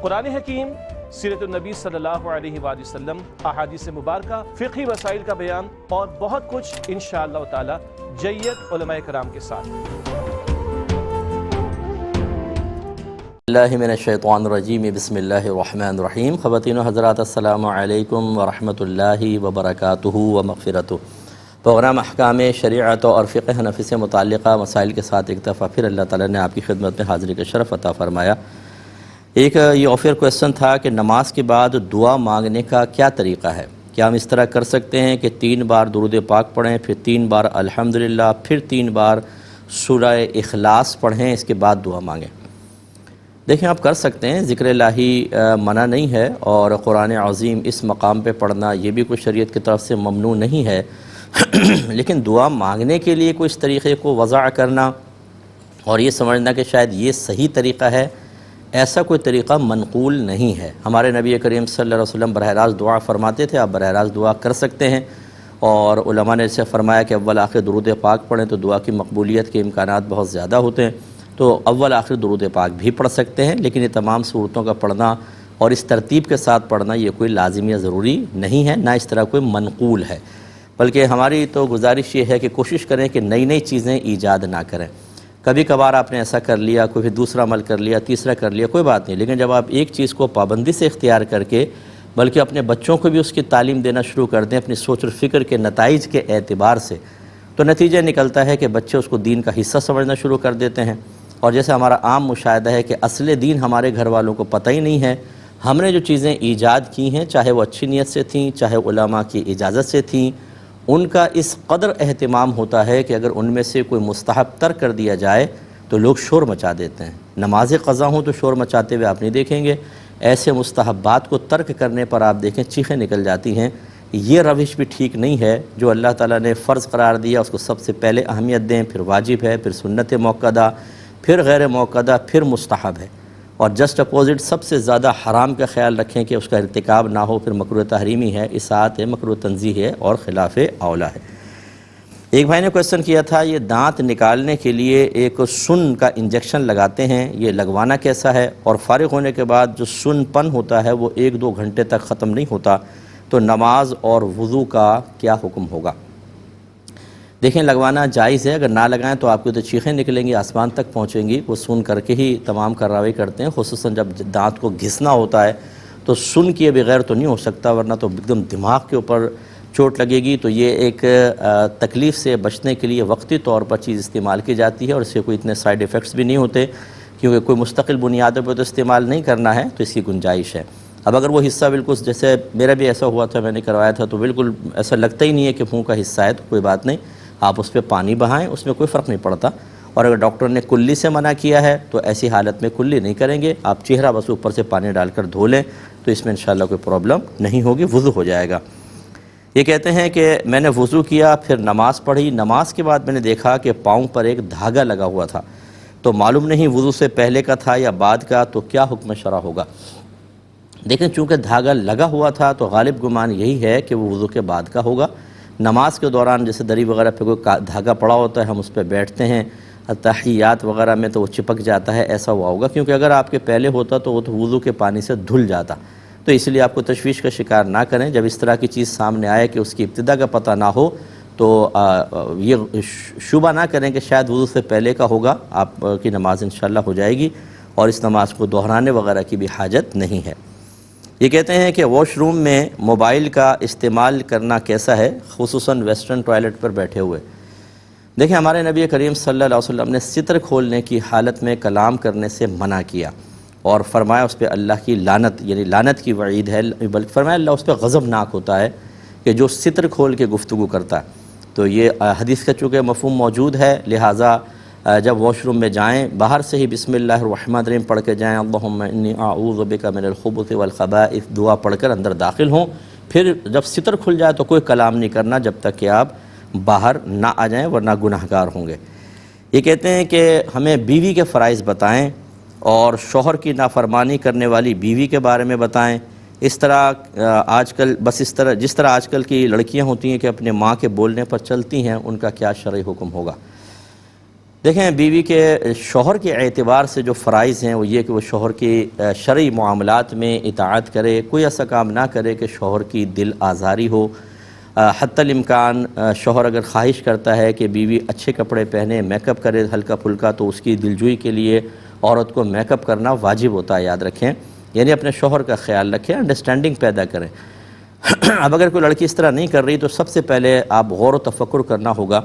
قرآن حکیم، سیرت النبی صلی اللہ علیہ وآلہ وسلم، احادیث مبارکہ، فقہی مسائل کا بیان اور بہت کچھ انشاءاللہ تعالی جید علماء کرام کے ساتھ۔ اللہ من الشیطان الرجیم، بسم اللہ الرحمن الرحیم۔ خواتین و حضرات، السلام علیکم ورحمۃ اللہ وبرکاتہ و مغفرتہ۔ پروگرام احکام شریعت اور فقہ حنفی سے متعلقہ مسائل کے ساتھ ایک دفعہ پھر اللہ تعالیٰ نے آپ کی خدمت میں حاضری کا شرف عطا فرمایا۔ ایک یہ آفر کویسچن تھا کہ نماز کے بعد دعا مانگنے کا کیا طریقہ ہے؟ کیا ہم اس طرح کر سکتے ہیں کہ 3 بار درود پاک پڑھیں، پھر 3 بار الحمدللہ، پھر 3 بار سورہ اخلاص پڑھیں، اس کے بعد دعا مانگیں؟ دیکھیں، آپ کر سکتے ہیں، ذکر الہی منع نہیں ہے، اور قرآن عظیم اس مقام پہ پڑھنا یہ بھی کوئی شریعت کی طرف سے ممنوع نہیں ہے، لیکن دعا مانگنے کے لیے کوئی اس طریقے کو وضع کرنا اور یہ سمجھنا کہ شاید یہ صحیح طریقہ ہے، ایسا کوئی طریقہ منقول نہیں ہے۔ ہمارے نبی کریم صلی اللہ علیہ وسلم براہ راست دعا فرماتے تھے، آپ براہ راست دعا کر سکتے ہیں، اور علماء نے اسے فرمایا کہ اول آخر درود پاک پڑھیں تو دعا کی مقبولیت کے امکانات بہت زیادہ ہوتے ہیں، تو اول آخر درود پاک بھی پڑھ سکتے ہیں، لیکن یہ تمام صورتوں کا پڑھنا اور اس ترتیب کے ساتھ پڑھنا یہ کوئی لازمی یا ضروری نہیں ہے، نہ اس طرح کوئی منقول ہے، بلکہ ہماری تو گزارش یہ ہے کہ کوشش کریں کہ نئی نئی چیزیں ایجاد نہ کریں۔ کبھی کبھار آپ نے ایسا کر لیا، کوئی دوسرا عمل کر لیا، تیسرا کر لیا، کوئی بات نہیں، لیکن جب آپ ایک چیز کو پابندی سے اختیار کر کے بلکہ اپنے بچوں کو بھی اس کی تعلیم دینا شروع کر دیں اپنی سوچ اور فکر کے نتائج کے اعتبار سے، تو نتیجہ نکلتا ہے کہ بچے اس کو دین کا حصہ سمجھنا شروع کر دیتے ہیں، اور جیسے ہمارا عام مشاہدہ ہے کہ اصل دین ہمارے گھر والوں کو پتہ ہی نہیں ہے، ہم نے جو چیزیں ایجاد کی ہیں، چاہے وہ اچھی نیت سے تھیں، چاہے علماء کی اجازت سے تھیں، ان کا اس قدر اہتمام ہوتا ہے کہ اگر ان میں سے کوئی مستحب ترک کر دیا جائے تو لوگ شور مچا دیتے ہیں۔ نماز قضا ہوں تو شور مچاتے ہوئے آپ نہیں دیکھیں گے، ایسے مستحبات کو ترک کرنے پر آپ دیکھیں چیخیں نکل جاتی ہیں۔ یہ روش بھی ٹھیک نہیں ہے، جو اللہ تعالیٰ نے فرض قرار دیا اس کو سب سے پہلے اہمیت دیں، پھر واجب ہے، پھر سنت موقدہ، پھر غیر موقدہ، پھر مستحب ہے، اور جسٹ اپوزٹ سب سے زیادہ حرام کا خیال رکھیں کہ اس کا ارتکاب نہ ہو، پھر مکروہ تحریمی ہے، اصاعت ہے، مکروہ تنزیہ ہے اور خلاف اولیٰ ہے۔ ایک بھائی نے کویسچن کیا تھا، یہ دانت نکالنے کے لیے ایک سن کا انجیکشن لگاتے ہیں، یہ لگوانا کیسا ہے، اور فارغ ہونے کے بعد جو سن پن ہوتا ہے وہ 1-2 گھنٹے تک ختم نہیں ہوتا، تو نماز اور وضو کا کیا حکم ہوگا؟ دیکھیں، لگوانا جائز ہے، اگر نہ لگائیں تو آپ کی تو چیخیں نکلیں گی، آسمان تک پہنچیں گی، وہ سن کر کے ہی تمام کارروائی کرتے ہیں، خصوصاً جب دانت کو گھسنا ہوتا ہے تو سن کیے بغیر تو نہیں ہو سکتا، ورنہ تو ایک دم دماغ کے اوپر چوٹ لگے گی، تو یہ ایک تکلیف سے بچنے کے لیے وقتی طور پر چیز استعمال کی جاتی ہے، اور اس سے کوئی اتنے سائیڈ ایفیکٹس بھی نہیں ہوتے، کیونکہ کوئی مستقل بنیادوں پہ تو استعمال نہیں کرنا ہے، تو اس کی گنجائش ہے۔ اب اگر وہ حصہ بالکل، جیسے میرا بھی ایسا ہوا تھا، میں نے کروایا تھا، تو بالکل ایسا لگتا ہی نہیں ہے کہ منہ کا حصہ ہے، تو کوئی بات نہیں، آپ اس پہ پانی بہائیں، اس میں کوئی فرق نہیں پڑتا، اور اگر ڈاکٹر نے کلی سے منع کیا ہے تو ایسی حالت میں کلی نہیں کریں گے، آپ چہرہ بس اوپر سے پانی ڈال کر دھو لیں، تو اس میں انشاءاللہ کوئی پرابلم نہیں ہوگی، وضو ہو جائے گا۔ یہ کہتے ہیں کہ میں نے وضو کیا، پھر نماز پڑھی، نماز کے بعد میں نے دیکھا کہ پاؤں پر ایک دھاگا لگا ہوا تھا، تو معلوم نہیں وضو سے پہلے کا تھا یا بعد کا، تو کیا حکم شرع ہوگا؟ دیکھیں، چونکہ دھاگا لگا ہوا تھا تو غالب گمان یہی ہے کہ وہ وضو کے بعد کا ہوگا۔ نماز کے دوران جیسے دری وغیرہ پہ کوئی دھاگا پڑا ہوتا ہے، ہم اس پہ بیٹھتے ہیں، تحیات وغیرہ میں تو وہ چپک جاتا ہے، ایسا ہوا ہوگا، کیونکہ اگر آپ کے پہلے ہوتا تو وہ تو وضو کے پانی سے دھل جاتا، تو اس لیے آپ کو تشویش کا شکار نہ کریں۔ جب اس طرح کی چیز سامنے آئے کہ اس کی ابتدا کا پتہ نہ ہو تو یہ شبہ نہ کریں کہ شاید وضو سے پہلے کا ہوگا، آپ کی نماز انشاءاللہ ہو جائے گی، اور اس نماز کو دہرانے وغیرہ کی بھی حاجت نہیں ہے۔ یہ کہتے ہیں کہ واش روم میں موبائل کا استعمال کرنا کیسا ہے، خصوصاً ویسٹرن ٹوائلٹ پر بیٹھے ہوئے؟ دیکھیں، ہمارے نبی کریم صلی اللہ علیہ وسلم نے ستر کھولنے کی حالت میں کلام کرنے سے منع کیا، اور فرمایا اس پہ اللہ کی لعنت، یعنی لعنت کی وعید ہے، بلکہ فرمایا اللہ اس پہ غضبناک ہوتا ہے کہ جو ستر کھول کے گفتگو کرتا ہے۔ تو یہ حدیث کا چونکہ مفہوم موجود ہے، لہٰذا جب واش روم میں جائیں باہر سے ہی بسم اللہ الرحمن الرحیم پڑھ کے جائیں، اللہم انی اعوذ بک من الخبث والخبائث دعا پڑھ کر اندر داخل ہوں، پھر جب ستر کھل جائے تو کوئی کلام نہیں کرنا جب تک کہ آپ باہر نہ آ جائیں، ورنہ گناہ گار ہوں گے۔ یہ کہتے ہیں کہ ہمیں بیوی کے فرائض بتائیں، اور شوہر کی نافرمانی کرنے والی بیوی کے بارے میں بتائیں۔ اس طرح آج کل جس طرح آج کل کی لڑکیاں ہوتی ہیں کہ اپنے ماں کے بولنے پر چلتی ہیں، ان کا کیا شرعی حکم ہوگا؟ دیکھیں بیوی کے شوہر کے اعتبار سے جو فرائض ہیں وہ یہ کہ وہ شوہر کی شرعی معاملات میں اطاعت کرے، کوئی ایسا کام نہ کرے کہ شوہر کی دل آزاری ہو۔ حتی الامکان شوہر اگر خواہش کرتا ہے کہ بیوی اچھے کپڑے پہنے، میک اپ کرے ہلکا پھلکا، تو اس کی دلجوئی کے لیے عورت کو میک اپ کرنا واجب ہوتا ہے، یاد رکھیں، یعنی اپنے شوہر کا خیال رکھیں، انڈرسٹینڈنگ پیدا کریں۔ اب اگر کوئی لڑکی اس طرح نہیں کر رہی تو سب سے پہلے آپ غور و تفکر کرنا ہوگا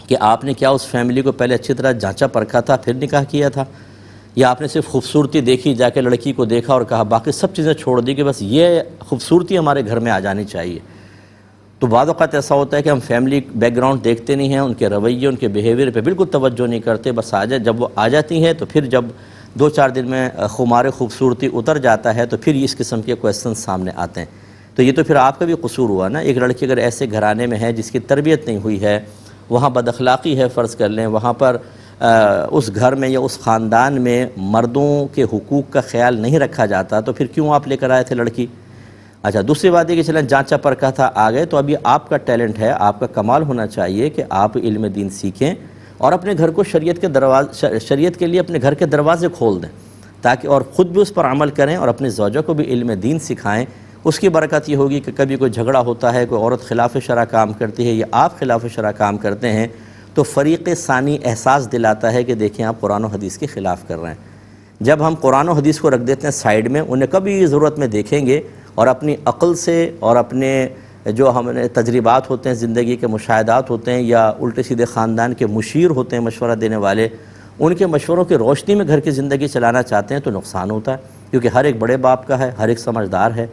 کہ آپ نے کیا اس فیملی کو پہلے اچھی طرح جانچا پرکھا تھا پھر نکاح کیا تھا، یا آپ نے صرف خوبصورتی دیکھی، جا کے لڑکی کو دیکھا اور کہا باقی سب چیزیں چھوڑ دی کہ بس یہ خوبصورتی ہمارے گھر میں آ جانی چاہیے۔ تو بعض اوقات ایسا ہوتا ہے کہ ہم فیملی بیک گراؤنڈ دیکھتے نہیں ہیں، ان کے رویے، ان کے بیہیویئر پہ بالکل توجہ نہیں کرتے، بس جب وہ آ جاتی ہیں تو پھر جب 2-4 دن میں خمار خوبصورتی اتر جاتا ہے تو پھر اس قسم کے کویسچن سامنے آتے ہیں۔ تو یہ تو پھر آپ کا بھی قصور ہوا نا۔ ایک لڑکی اگر ایسے گھرانے میں ہے جس کی تربیت نہیں ہوئی ہے، وہاں بد اخلاقی ہے فرض کر لیں، وہاں پر اس گھر میں یا اس خاندان میں مردوں کے حقوق کا خیال نہیں رکھا جاتا، تو پھر کیوں آپ لے کر آئے تھے لڑکی؟ اچھا، دوسری بات یہ کہ چلیں جانچا پرکھا تھا، آ گئے، تو ابھی آپ کا ٹیلنٹ ہے، آپ کا کمال ہونا چاہیے کہ آپ علم دین سیکھیں اور اپنے گھر کو شریعت کے لیے اپنے گھر کے دروازے کھول دیں، تاکہ اور خود بھی اس پر عمل کریں اور اپنی زوجہ کو بھی علم دین سکھائیں۔ اس کی برکت یہ ہوگی کہ کبھی کوئی جھگڑا ہوتا ہے، کوئی عورت خلاف شرع کام کرتی ہے یا آپ خلاف شرع کام کرتے ہیں، تو فریق ثانی احساس دلاتا ہے کہ دیکھیں آپ قرآن و حدیث کے خلاف کر رہے ہیں۔ جب ہم قرآن و حدیث کو رکھ دیتے ہیں سائیڈ میں، انہیں کبھی ضرورت میں دیکھیں گے اور اپنی عقل سے اور اپنے جو ہمیں تجربات ہوتے ہیں، زندگی کے مشاہدات ہوتے ہیں، یا الٹے سیدھے خاندان کے مشیر ہوتے ہیں مشورہ دینے والے، ان کے مشوروں کی روشنی میں گھر کی زندگی چلانا چاہتے ہیں تو نقصان ہوتا ہے، کیونکہ ہر ایک بڑے باپ کا ہے، ہر ایک سمجھدار ہے،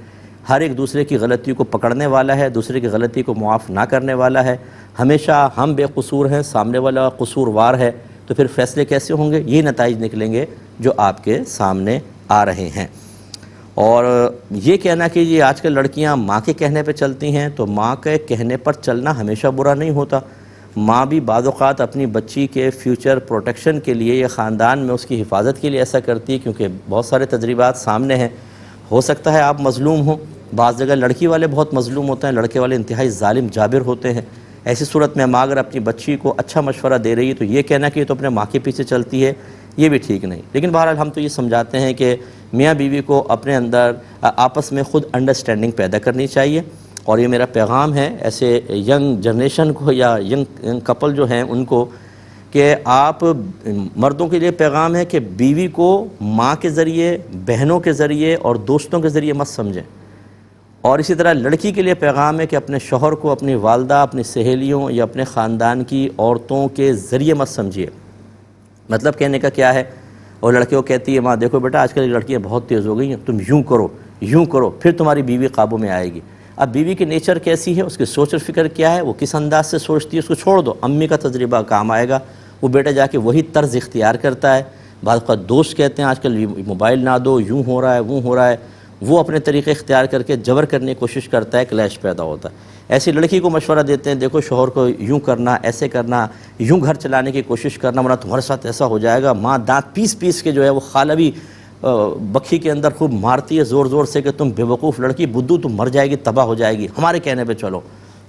ہر ایک دوسرے کی غلطی کو پکڑنے والا ہے، دوسرے کی غلطی کو معاف نہ کرنے والا ہے۔ ہمیشہ ہم بے قصور ہیں، سامنے والا قصوروار ہے، تو پھر فیصلے کیسے ہوں گے؟ یہ نتائج نکلیں گے جو آپ کے سامنے آ رہے ہیں۔ اور یہ کہنا کہ یہ آج کل لڑکیاں ماں کے کہنے پہ چلتی ہیں، تو ماں کے کہنے پر چلنا ہمیشہ برا نہیں ہوتا۔ ماں بھی بعض اوقات اپنی بچی کے فیوچر پروٹیکشن کے لیے یا خاندان میں اس کی حفاظت کے لیے ایسا کرتی ہے، کیونکہ بہت سارے تجربات سامنے ہیں۔ ہو سکتا ہے آپ مظلوم ہوں، بعض جگہ لڑکی والے بہت مظلوم ہوتے ہیں، لڑکے والے انتہائی ظالم جابر ہوتے ہیں۔ ایسی صورت میں ماں اگر اپنی بچی کو اچھا مشورہ دے رہی ہے تو یہ کہنا کہ یہ تو اپنے ماں کے پیچھے چلتی ہے، یہ بھی ٹھیک نہیں۔ لیکن بہرحال ہم تو یہ سمجھاتے ہیں کہ میاں بیوی کو اپنے اندر آپس میں خود انڈرسٹینڈنگ پیدا کرنی چاہیے، اور یہ میرا پیغام ہے ایسے ینگ جنریشن کو یا ینگ کپل جو ہیں ان کو، کہ آپ مردوں کے لیے پیغام ہے کہ بیوی کو ماں کے ذریعے، بہنوں کے ذریعے اور دوستوں کے ذریعے مت سمجھیں، اور اسی طرح لڑکی کے لیے پیغام ہے کہ اپنے شوہر کو اپنی والدہ، اپنی سہیلیوں یا اپنے خاندان کی عورتوں کے ذریعے مت سمجھیے۔ مطلب کہنے کا کیا ہے؟ اور لڑکے کو کہتی ہے ماں دیکھو بیٹا آج کل کی لڑکیاں بہت تیز ہو گئی ہیں، تم یوں کرو پھر تمہاری بیوی قابو میں آئے گی۔ اب بیوی کی نیچر کیسی ہے، اس کی سوچ اور فکر کیا ہے، وہ کس انداز سے سوچتی ہے، اس کو چھوڑ دو، امی کا تجربہ کام آئے گا، وہ بیٹا جا کے وہی طرز اختیار کرتا ہے۔ بعض اوقات دوست کہتے ہیں آج کل موبائل نہ دو، یوں ہو رہا ہے وہ ہو رہا ہے، وہ اپنے طریقے اختیار کر کے جبر کرنے کی کوشش کرتا ہے، کلیش پیدا ہوتا ہے۔ ایسی لڑکی کو مشورہ دیتے ہیں دیکھو شوہر کو یوں کرنا، ایسے کرنا، یوں گھر چلانے کی کوشش کرنا، ورنہ تمہارے ساتھ ایسا ہو جائے گا۔ ماں دانت پیس کے جو ہے وہ خالہ بھی بکھی کے اندر خوب مارتی ہے زور سے کہ تم بے وقوف لڑکی، بدو تم مر جائے گی، تباہ ہو جائے گی، ہمارے کہنے پہ چلو۔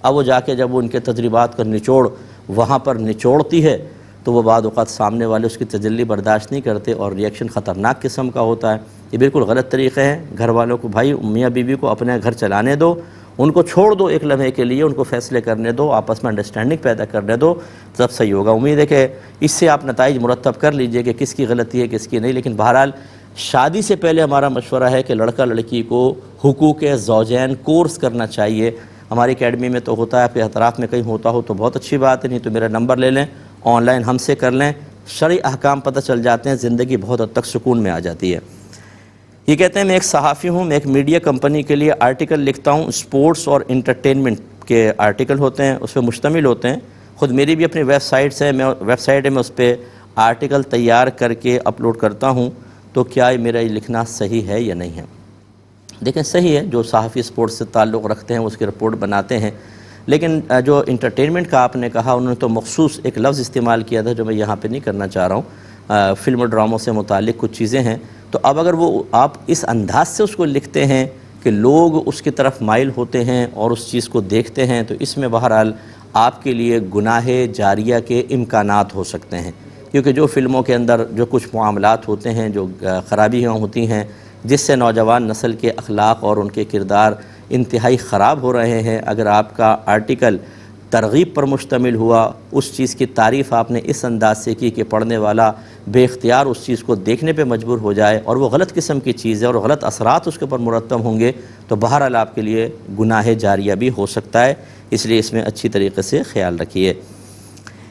اب وہ جا کے جب وہ ان کے تجربات کا نچوڑ وہاں پر نچوڑتی ہے تو وہ بعض اوقات سامنے والے اس کی تجلی برداشت نہیں کرتے اور ریئیکشن خطرناک قسم کا ہوتا ہے۔ یہ بالکل غلط طریقے ہیں۔ گھر والوں کو بھائی میاں بیوی کو اپنے گھر چلانے دو، ان کو چھوڑ دو ایک لمحے کے لیے، ان کو فیصلے کرنے دو، آپس میں انڈرسٹینڈنگ پیدا کرنے دو، تب صحیح ہوگا۔ امید ہے کہ اس سے آپ نتائج مرتب کر لیجئے کہ کس کی غلطی ہے کس کی نہیں۔ لیکن بہرحال شادی سے پہلے ہمارا مشورہ ہے کہ لڑکا لڑکی کو حقوق زوجین کورس کرنا چاہیے۔ ہماری اکیڈمی میں تو ہوتا ہے، آپ کے اطراف میں کہیں ہوتا ہو تو بہت اچھی بات ہے، نہیں تو میرا نمبر لے لیں، آن لائن ہم سے کر لیں، شرعی احکام پتہ چل جاتے ہیں، زندگی بہت حد تک سکون میں آ جاتی ہے۔ یہ کہتے ہیں میں ایک صحافی ہوں، میں ایک میڈیا کمپنی کے لیے آرٹیکل لکھتا ہوں، سپورٹس اور انٹرٹینمنٹ کے آرٹیکل ہوتے ہیں، اس پہ مشتمل ہوتے ہیں۔ خود میری بھی اپنی ویب سائٹ ہے، میں اس پہ آرٹیکل تیار کر کے اپلوڈ کرتا ہوں، تو کیا میرا یہ لکھنا صحیح ہے یا نہیں ہے؟ دیکھیں صحیح ہے، جو صحافی سپورٹس سے تعلق رکھتے ہیں اس کی رپورٹ بناتے ہیں، لیکن جو انٹرٹینمنٹ کا آپ نے کہا انہوں نے تو مخصوص ایک لفظ استعمال کیا تھا جو میں یہاں پہ نہیں کرنا چاہ رہا ہوں، فلم و ڈراموں سے متعلق کچھ چیزیں ہیں، تو اب اگر وہ آپ اس انداز سے اس کو لکھتے ہیں کہ لوگ اس کی طرف مائل ہوتے ہیں اور اس چیز کو دیکھتے ہیں، تو اس میں بہرحال آپ کے لیے گناہ جاریہ کے امکانات ہو سکتے ہیں، کیونکہ جو فلموں کے اندر جو کچھ معاملات ہوتے ہیں، جو خرابیاں ہوتی ہیں جس سے نوجوان نسل کے اخلاق اور ان کے کردار انتہائی خراب ہو رہے ہیں، اگر آپ کا آرٹیکل ترغیب پر مشتمل ہوا، اس چیز کی تعریف آپ نے اس انداز سے کی کہ پڑھنے والا بے اختیار اس چیز کو دیکھنے پہ مجبور ہو جائے اور وہ غلط قسم کی چیز ہے اور غلط اثرات اس کے اوپر مرتب ہوں گے، تو بہرحال آپ کے لیے گناہ جاریہ بھی ہو سکتا ہے، اس لیے اس میں اچھی طریقے سے خیال رکھیے۔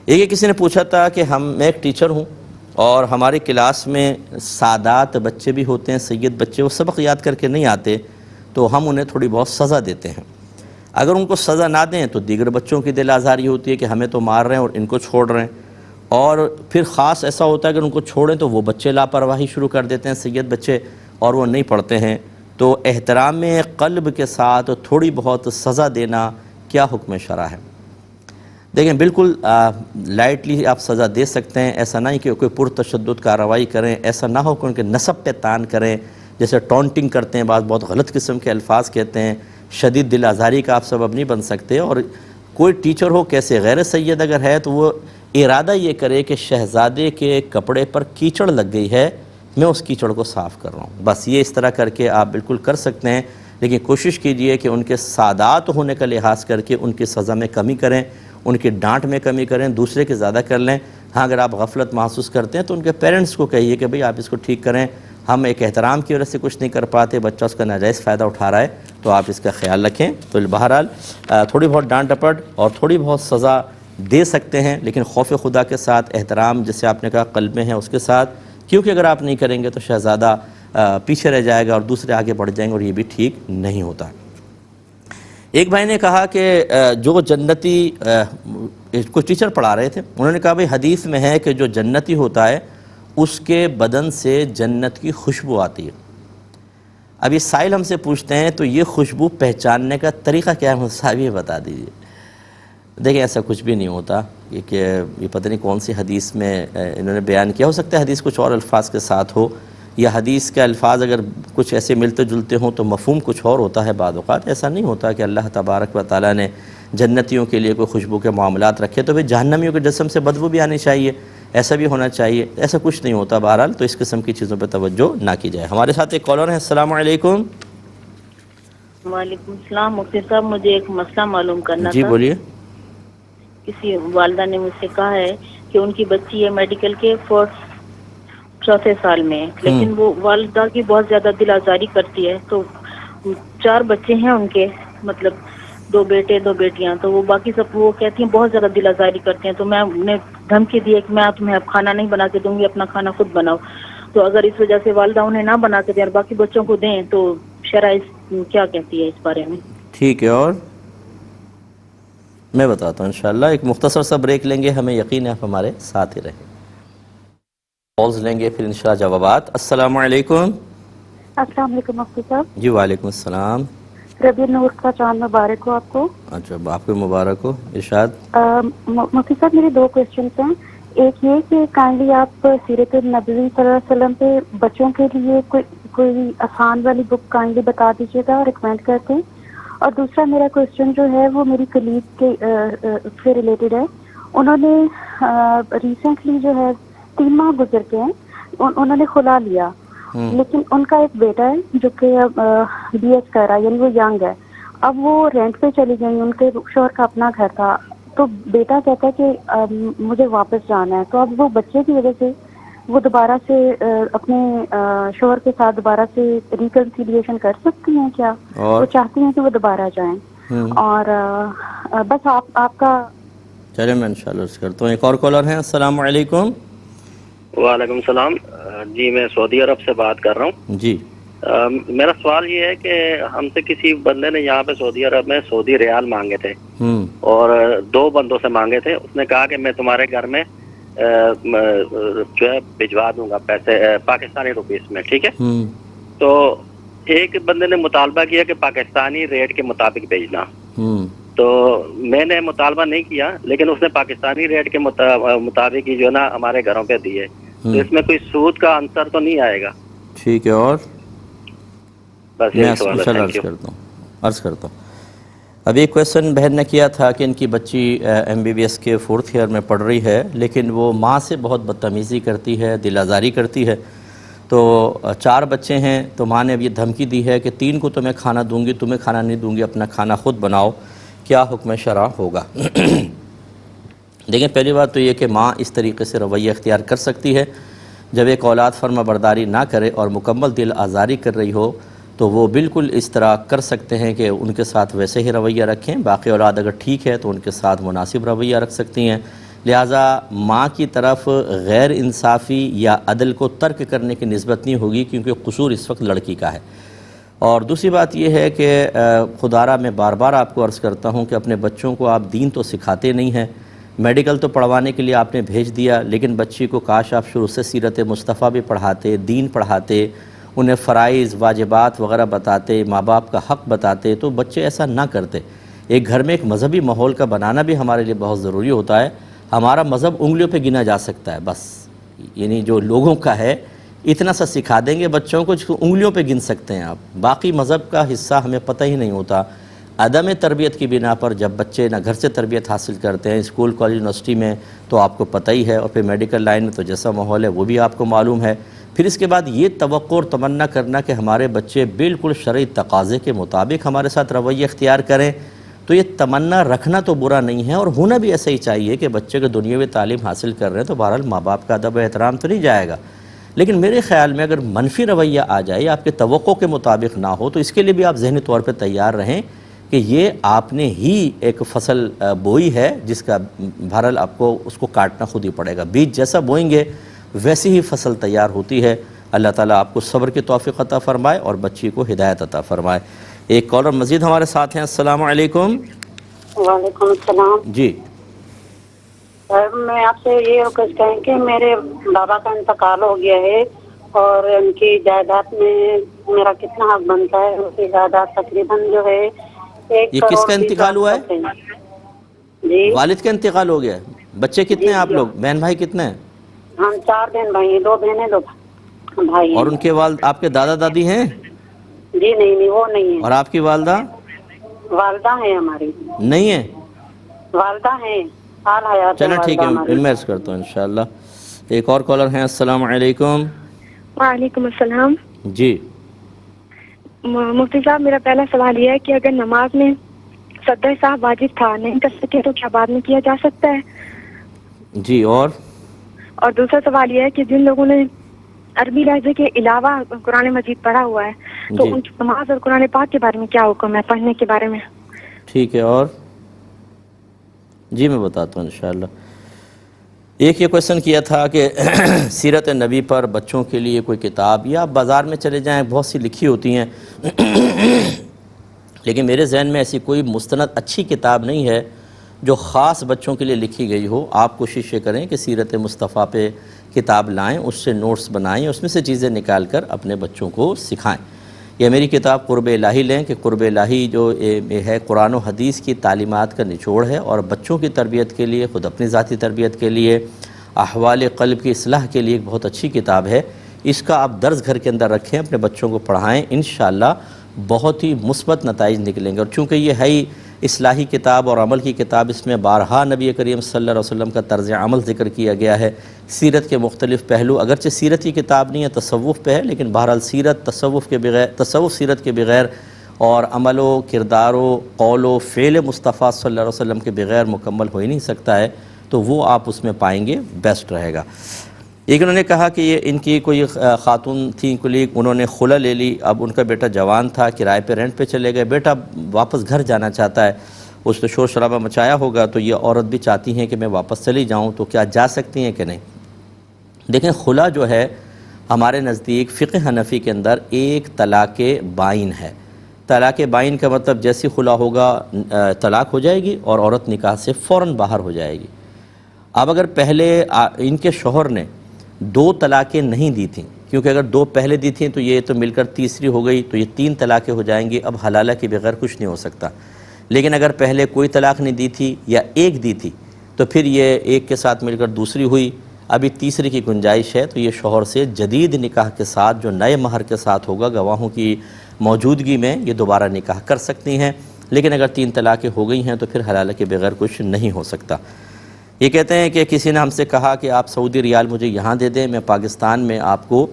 یہ کسی نے پوچھا تھا کہ میں ایک ٹیچر ہوں اور ہماری کلاس میں سادات بچے بھی ہوتے ہیں، سید بچے، وہ سبق یاد کر کے نہیں آتے تو ہم انہیں تھوڑی بہت سزا دیتے ہیں۔ اگر ان کو سزا نہ دیں تو دیگر بچوں کی دل آزاری ہوتی ہے کہ ہمیں تو مار رہے ہیں اور ان کو چھوڑ رہے ہیں، اور پھر خاص ایسا ہوتا ہے کہ ان کو چھوڑیں تو وہ بچے لاپرواہی شروع کر دیتے ہیں، سید بچے، اور وہ نہیں پڑھتے ہیں۔ تو احترام قلب کے ساتھ تھوڑی بہت سزا دینا کیا حکم شرع ہے؟ دیکھیں بالکل لائٹلی آپ سزا دے سکتے ہیں، ایسا نہیں کہ کوئی پرتشدد کارروائی کریں، ایسا نہ ہو کہ ان کے نسب پہ تان کریں، جیسے ٹونٹنگ کرتے ہیں، بعض بہت غلط قسم کے الفاظ کہتے ہیں، شدید دل آزاری کا آپ سبب نہیں بن سکتے۔ اور کوئی ٹیچر ہو کیسے غیر سید اگر ہے تو وہ ارادہ یہ کرے کہ شہزادے کے کپڑے پر کیچڑ لگ گئی ہے، میں اس کیچڑ کو صاف کر رہا ہوں، بس یہ اس طرح کر کے آپ بالکل کر سکتے ہیں، لیکن کوشش کیجئے کہ ان کے سادات ہونے کا لحاظ کر کے ان کی سزا میں کمی کریں، ان کی ڈانٹ میں کمی کریں، دوسرے کے زیادہ کر لیں۔ ہاں اگر آپ غفلت محسوس کرتے ہیں تو ان کے پیرنٹس کو کہیے کہ بھئی آپ اس کو ٹھیک کریں، ہم ایک احترام کی وجہ سے کچھ نہیں کر پاتے، بچہ اس کا ناجائز فائدہ اٹھا رہا ہے، تو آپ اس کا خیال رکھیں۔ تو بہرحال تھوڑی بہت ڈانٹ ڈپٹ اور تھوڑی بہت سزا دے سکتے ہیں، لیکن خوف خدا کے ساتھ، احترام جسے آپ نے کہا قلب میں ہے اس کے ساتھ، کیونکہ اگر آپ نہیں کریں گے تو شہزادہ پیچھے رہ جائے گا اور دوسرے آگے بڑھ جائیں گے، اور یہ بھی ٹھیک نہیں ہوتا۔ ایک بھائی نے کہا کہ جو جنتی، کچھ ٹیچر پڑھا رہے تھے، انہوں نے کہا بھئی حدیث میں ہے کہ جو جنتی ہوتا ہے اس کے بدن سے جنت کی خوشبو آتی ہے۔ اب یہ سائل ہم سے پوچھتے ہیں تو یہ خوشبو پہچاننے کا طریقہ کیا ہے، صاحب یہ بتا دیجئے۔ دیکھیں ایسا کچھ بھی نہیں ہوتا، کہ یہ پتہ نہیں کون سی حدیث میں انہوں نے بیان کیا، ہو سکتا ہے حدیث کچھ اور الفاظ کے ساتھ ہو، یا حدیث کے الفاظ اگر کچھ ایسے ملتے جلتے ہوں تو مفہوم کچھ اور ہوتا ہے بعض اوقات۔ ایسا نہیں ہوتا کہ اللہ تبارک و تعالیٰ نے جنتیوں کے لیے کوئی خوشبو کے معاملات رکھے تو جہنمیوں کے جسم سے بدبو بھی آنی چاہیے، ایسا بھی ہونا چاہیے، ایسا کچھ نہیں ہوتا۔ بہرحال تو اس قسم کی چیزوں پہ توجہ نہ کی جائے۔ ہمارے ساتھ ایک کالر ہے، السلام علیکم۔ وعلیکم السلام مفتی صاحب، مجھے ایک مسئلہ معلوم کرنا جی تھا۔ بولیے۔ کسی والدہ نے مجھ سے کہا ہے کہ ان کی بچی ہے میڈیکل کے چوتھے سال میں، لیکن وہ والدہ کی بہت زیادہ دل آزاری کرتی ہے، تو 4 بچے ہیں ان کے، مطلب 2 بیٹے 2 بیٹیاں، تو وہ باقی سب وہ کہتی ہیں بہت زیادہ دل آزاری کرتے ہیں، تو میں انہیں دھمکی دی ہے کہ میں تمہیں اب کھانا نہیں بنا کے دوں گی، اپنا کھانا خود بناؤ۔ تو اگر اس وجہ سے والدہ انہیں نہ بنا کے دیں اور باقی بچوں کو دیں تو شرع کیا کہتی ہے اس بارے میں؟ ٹھیک ہے، اور میں بتاتا ہوں انشاءاللہ۔ ایک مختصر سا بریک لیں گے، ہمیں یقین ہے آپ ہمارے ساتھ ہی رہیں۔ پاز لیں گے پھر انشاءاللہ جوابات۔ السلام علیکم۔ السلام علیکم مفتی صاحب۔ جی وعلیکم السلام۔ ربیع النور کا چاند مبارک ہو آپ کو۔ اچھا آپ کو مبارک ہو، ارشاد۔ مفتی صاحب میرے 2 کویشچنس ہیں۔ ایک یہ کہ کائنڈلی آپ سیرت النبی صلی اللہ علیہ وسلم پہ بچوں کے لیے کوئی آسان والی بک کائنڈلی بتا دیجیے گا، ریکمینڈ کرتے ہیں۔ اور دوسرا میرا کویشچن جو ہے وہ میری کلیگ کے سے ریلیٹڈ ہے۔ انہوں نے ریسنٹلی جو ہے 3 ماہ گزر کے ہیں، انہوں نے خلا لیا، لیکن ان کا ایک بیٹا ہے جو کہ اب بی ایس کر رہا ہے، یعنی وہ ینگ ہے۔ اب وہ رینٹ پہ چلی گئی، ان کے شوہر کا اپنا گھر تھا، تو بیٹا کہتا ہے کہ مجھے واپس جانا ہے، تو اب وہ بچے کی وجہ سے وہ دوبارہ سے اپنے شوہر کے ساتھ دوبارہ سے ریکنسیلیشن کر سکتی ہیں کیا؟ وہ چاہتی ہیں کہ وہ دوبارہ جائیں، اور بس آپ کا۔ چلے میں انشاءاللہ اس کرتا ہوں۔ ایک اور کالر ہیں، السلام علیکم۔ وعلیکم السلام۔ جی میں سعودی عرب سے بات کر رہا ہوں۔ جی میرا سوال یہ ہے کہ ہم سے کسی بندے نے یہاں پہ سعودی عرب میں سعودی ریال مانگے تھے، اور 2 بندوں سے مانگے تھے۔ اس نے کہا کہ میں تمہارے گھر میں جو ہے بھجوا دوں گا پیسے پاکستانی روپیز میں، ٹھیک ہے؟ تو ایک بندے نے مطالبہ کیا کہ پاکستانی ریٹ کے مطابق بھیجنا، تو میں نے مطالبہ نہیں کیا، لیکن اس نے پاکستانی ریٹ کے مطابق ہی جو ہے نا ہمارے گھروں پہ دیے، تو اس میں کوئی سود کا عنصر تو نہیں آئے گا؟ ٹھیک ہے، اور بس میں یہی سوال ہے۔ عرض کرتا ہوں۔ اب ایک کویشچن بہن نے کیا تھا کہ ان کی بچی MBBS کے 4th ایئر میں پڑھ رہی ہے، لیکن وہ ماں سے بہت بدتمیزی کرتی ہے، دل آزاری کرتی ہے. تو 4 بچے ہیں، تو ماں نے اب یہ دھمکی دی ہے کہ 3 کو تو میں کھانا دوں گی، تمہیں کھانا نہیں دوں گی، اپنا کھانا خود بناؤ. کیا حکم شرع ہوگا؟ دیکھیں، پہلی بات تو یہ کہ ماں اس طریقے سے رویہ اختیار کر سکتی ہے. جب ایک اولاد فرما برداری نہ کرے اور مکمل دل آزاری کر رہی ہو تو وہ بالکل اس طرح کر سکتے ہیں کہ ان کے ساتھ ویسے ہی رویہ رکھیں. باقی اولاد اگر ٹھیک ہے تو ان کے ساتھ مناسب رویہ رکھ سکتی ہیں. لہٰذا ماں کی طرف غیر انصافی یا عدل کو ترک کرنے کی نسبت نہیں ہوگی، کیونکہ قصور اس وقت لڑکی کا ہے. اور دوسری بات یہ ہے کہ خدارہ میں بار بار آپ کو عرض کرتا ہوں کہ اپنے بچوں کو آپ دین تو سکھاتے نہیں ہیں. میڈیکل تو پڑھوانے کے لیے آپ نے بھیج دیا، لیکن بچی کو کاش آپ شروع سے سیرت مصطفیٰ بھی پڑھاتے، دین پڑھاتے، انہیں فرائض واجبات وغیرہ بتاتے، ماں باپ کا حق بتاتے، تو بچے ایسا نہ کرتے. ایک گھر میں ایک مذہبی ماحول کا بنانا بھی ہمارے لیے بہت ضروری ہوتا ہے. ہمارا مذہب انگلیوں پہ گنا جا سکتا ہے بس، یعنی جو لوگوں کا ہے اتنا سا سکھا دیں گے بچوں کو جو انگلیوں پہ گن سکتے ہیں آپ. باقی مذہب کا حصہ ہمیں پتہ ہی نہیں ہوتا. عدم تربیت کی بنا پر جب بچے نہ گھر سے تربیت حاصل کرتے ہیں، اسکول کالج یونیورسٹی میں تو آپ کو پتہ ہی ہے، اور پھر میڈیکل لائن میں تو جیسا ماحول ہے وہ بھی آپ کو معلوم ہے. پھر اس کے بعد یہ توقع اور تمنا کرنا کہ ہمارے بچے بالکل شرعی تقاضے کے مطابق ہمارے ساتھ رویہ اختیار کریں، تو یہ تمنا رکھنا تو برا نہیں ہے، اور ہونا بھی ایسا ہی چاہیے کہ بچے کو دنیاوی تعلیم حاصل کر رہے ہیں تو بہرحال ماں باپ کا ادب و احترام تو نہیں جائے گا. لیکن میرے خیال میں اگر منفی رویہ آ جائے، آپ کے توقع کے مطابق نہ ہو، تو اس کے لیے بھی آپ ذہنی طور پہ تیار رہیں کہ یہ آپ نے ہی ایک فصل بوئی ہے جس کا بہرحال آپ کو اس کو کاٹنا خود ہی پڑے گا. بیج جیسا بوئیں گے ویسی ہی فصل تیار ہوتی ہے. اللہ تعالیٰ آپ کو صبر کی توفیق عطا فرمائے اور بچی کو ہدایت عطا فرمائے. ایک کالر مزید ہمارے ساتھ ہیں. السلام علیکم. وعلیکم السلام. جی سر، میں آپ سے یہ ریکویسٹ کریں کہ میرے بابا کا انتقال ہو گیا ہے اور ان کی جائیداد میں میرا کتنا حق بنتا ہے. ان کی جائیداد تقریباً جو ہے 1 یہ کروڑ کس کا انتقال ہوا ہے؟ جی والد کا انتقال ہو گیا ہے. بچے کتنے ہیں آپ لوگ؟ بہن بھائی کتنے ہیں؟ ہم 4 بہن بھائی ہیں، 2 بہنیں 2 بھائی ہیں. اور ان کے والد آپ کے دادا دادی ہیں؟ جی نہیں وہ نہیں ہے. اور آپ کی والدہ؟ والدہ ہیں ہماری. نہیں ہے؟ والدہ ہیں، حال حیات ہیں چلیں ٹھیک ہے، والدہ ہماری. میں عرض کرتا ہوں انشاءاللہ. ایک اور کالر ہیں. السلام علیکم. وعلیکم السلام. جی مفتی صاحب، میرا پہلا سوال یہ ہے کہ اگر نماز میں سجدہ صاحب واجب تھا، نہیں کر سکے تو کیا بعد میں کیا جا سکتا ہے؟ جی اور دوسرا سوال یہ ہے کہ جن لوگوں نے عربی لہجے کے علاوہ قرآن مجید پڑھا ہوا ہے تو جی ان کی نماز اور قرآن پاک کے بارے میں کیا حکم ہے پڑھنے کے بارے میں؟ ٹھیک ہے. اور جی میں بتاتا ہوں انشاءاللہ. ایک یہ کویشچن کیا تھا کہ سیرت نبی پر بچوں کے لیے کوئی کتاب، یا آپ بازار میں چلے جائیں بہت سی لکھی ہوتی ہیں، لیکن میرے ذہن میں ایسی کوئی مستند اچھی کتاب نہیں ہے جو خاص بچوں کے لیے لکھی گئی ہو. آپ کوشش یہ کریں کہ سیرت مصطفیٰ پہ کتاب لائیں، اس سے نوٹس بنائیں، اس میں سے چیزیں نکال کر اپنے بچوں کو سکھائیں. یا میری کتاب قرب الہی لیں کہ قرب الہی جو ہے قرآن و حدیث کی تعلیمات کا نچوڑ ہے، اور بچوں کی تربیت کے لیے، خود اپنی ذاتی تربیت کے لیے، احوال قلب کی اصلاح کے لیے ایک بہت اچھی کتاب ہے. اس کا آپ درس گھر کے اندر رکھیں، اپنے بچوں کو پڑھائیں، انشاءاللہ بہت ہی مثبت نتائج نکلیں گے. اور چونکہ یہ ہے ہی اصلاحی کتاب اور عمل کی کتاب، اس میں بارہا نبی کریم صلی اللہ علیہ وسلم کا طرز عمل ذکر کیا گیا ہے، سیرت کے مختلف پہلو. اگرچہ سیرت کی کتاب نہیں ہے، تصوف پہ ہے، لیکن بہرحال سیرت تصوف سیرت کے بغیر اور عمل و کردار و قول و فعل مصطفیٰ صلی اللہ علیہ وسلم کے بغیر مکمل ہو ہی نہیں سکتا ہے، تو وہ آپ اس میں پائیں گے، بیسٹ رہے گا. ایک انہوں نے کہا کہ یہ ان کی کوئی خاتون تھیں کلیگ، انہوں نے خلا لے لی. اب ان کا بیٹا جوان تھا، کرائے پہ رینٹ پہ چلے گئے، بیٹا واپس گھر جانا چاہتا ہے. اس نے شور شرابہ مچایا ہوگا، تو یہ عورت بھی چاہتی ہیں کہ میں واپس چلی جاؤں، تو کیا جا سکتی ہیں کہ نہیں؟ دیکھیں، خلا جو ہے ہمارے نزدیک فقہ حنفی کے اندر ایک طلاق بائن ہے. طلاق بائن کا مطلب جیسی خلا ہوگا طلاق ہو جائے گی اور عورت نکاح سے فوراً باہر ہو جائے گی. اب اگر پہلے ان کے شوہر نے 2 طلاقیں نہیں دی تھیں، کیونکہ اگر 2 پہلے دی تھیں تو یہ تو مل کر تیسری ہو گئی، تو یہ 3 طلاقیں ہو جائیں گی. اب حلالہ کے بغیر کچھ نہیں ہو سکتا. لیکن اگر پہلے کوئی طلاق نہیں دی تھی یا 1 دی تھی، تو پھر یہ 1 کے ساتھ مل کر دوسری ہوئی، ابھی تیسری کی گنجائش ہے، تو یہ شوہر سے جدید نکاح کے ساتھ جو نئے مہر کے ساتھ ہوگا، گواہوں کی موجودگی میں، یہ دوبارہ نکاح کر سکتی ہیں. لیکن اگر 3 طلاقیں ہو گئی ہیں تو پھر حلالہ کے بغیر کچھ نہیں ہو سکتا۔ یہ کہتے ہیں کہ کسی نے ہم سے کہا کہ آپ سعودی ریال مجھے یہاں دے دیں، میں پاکستان میں آپ کو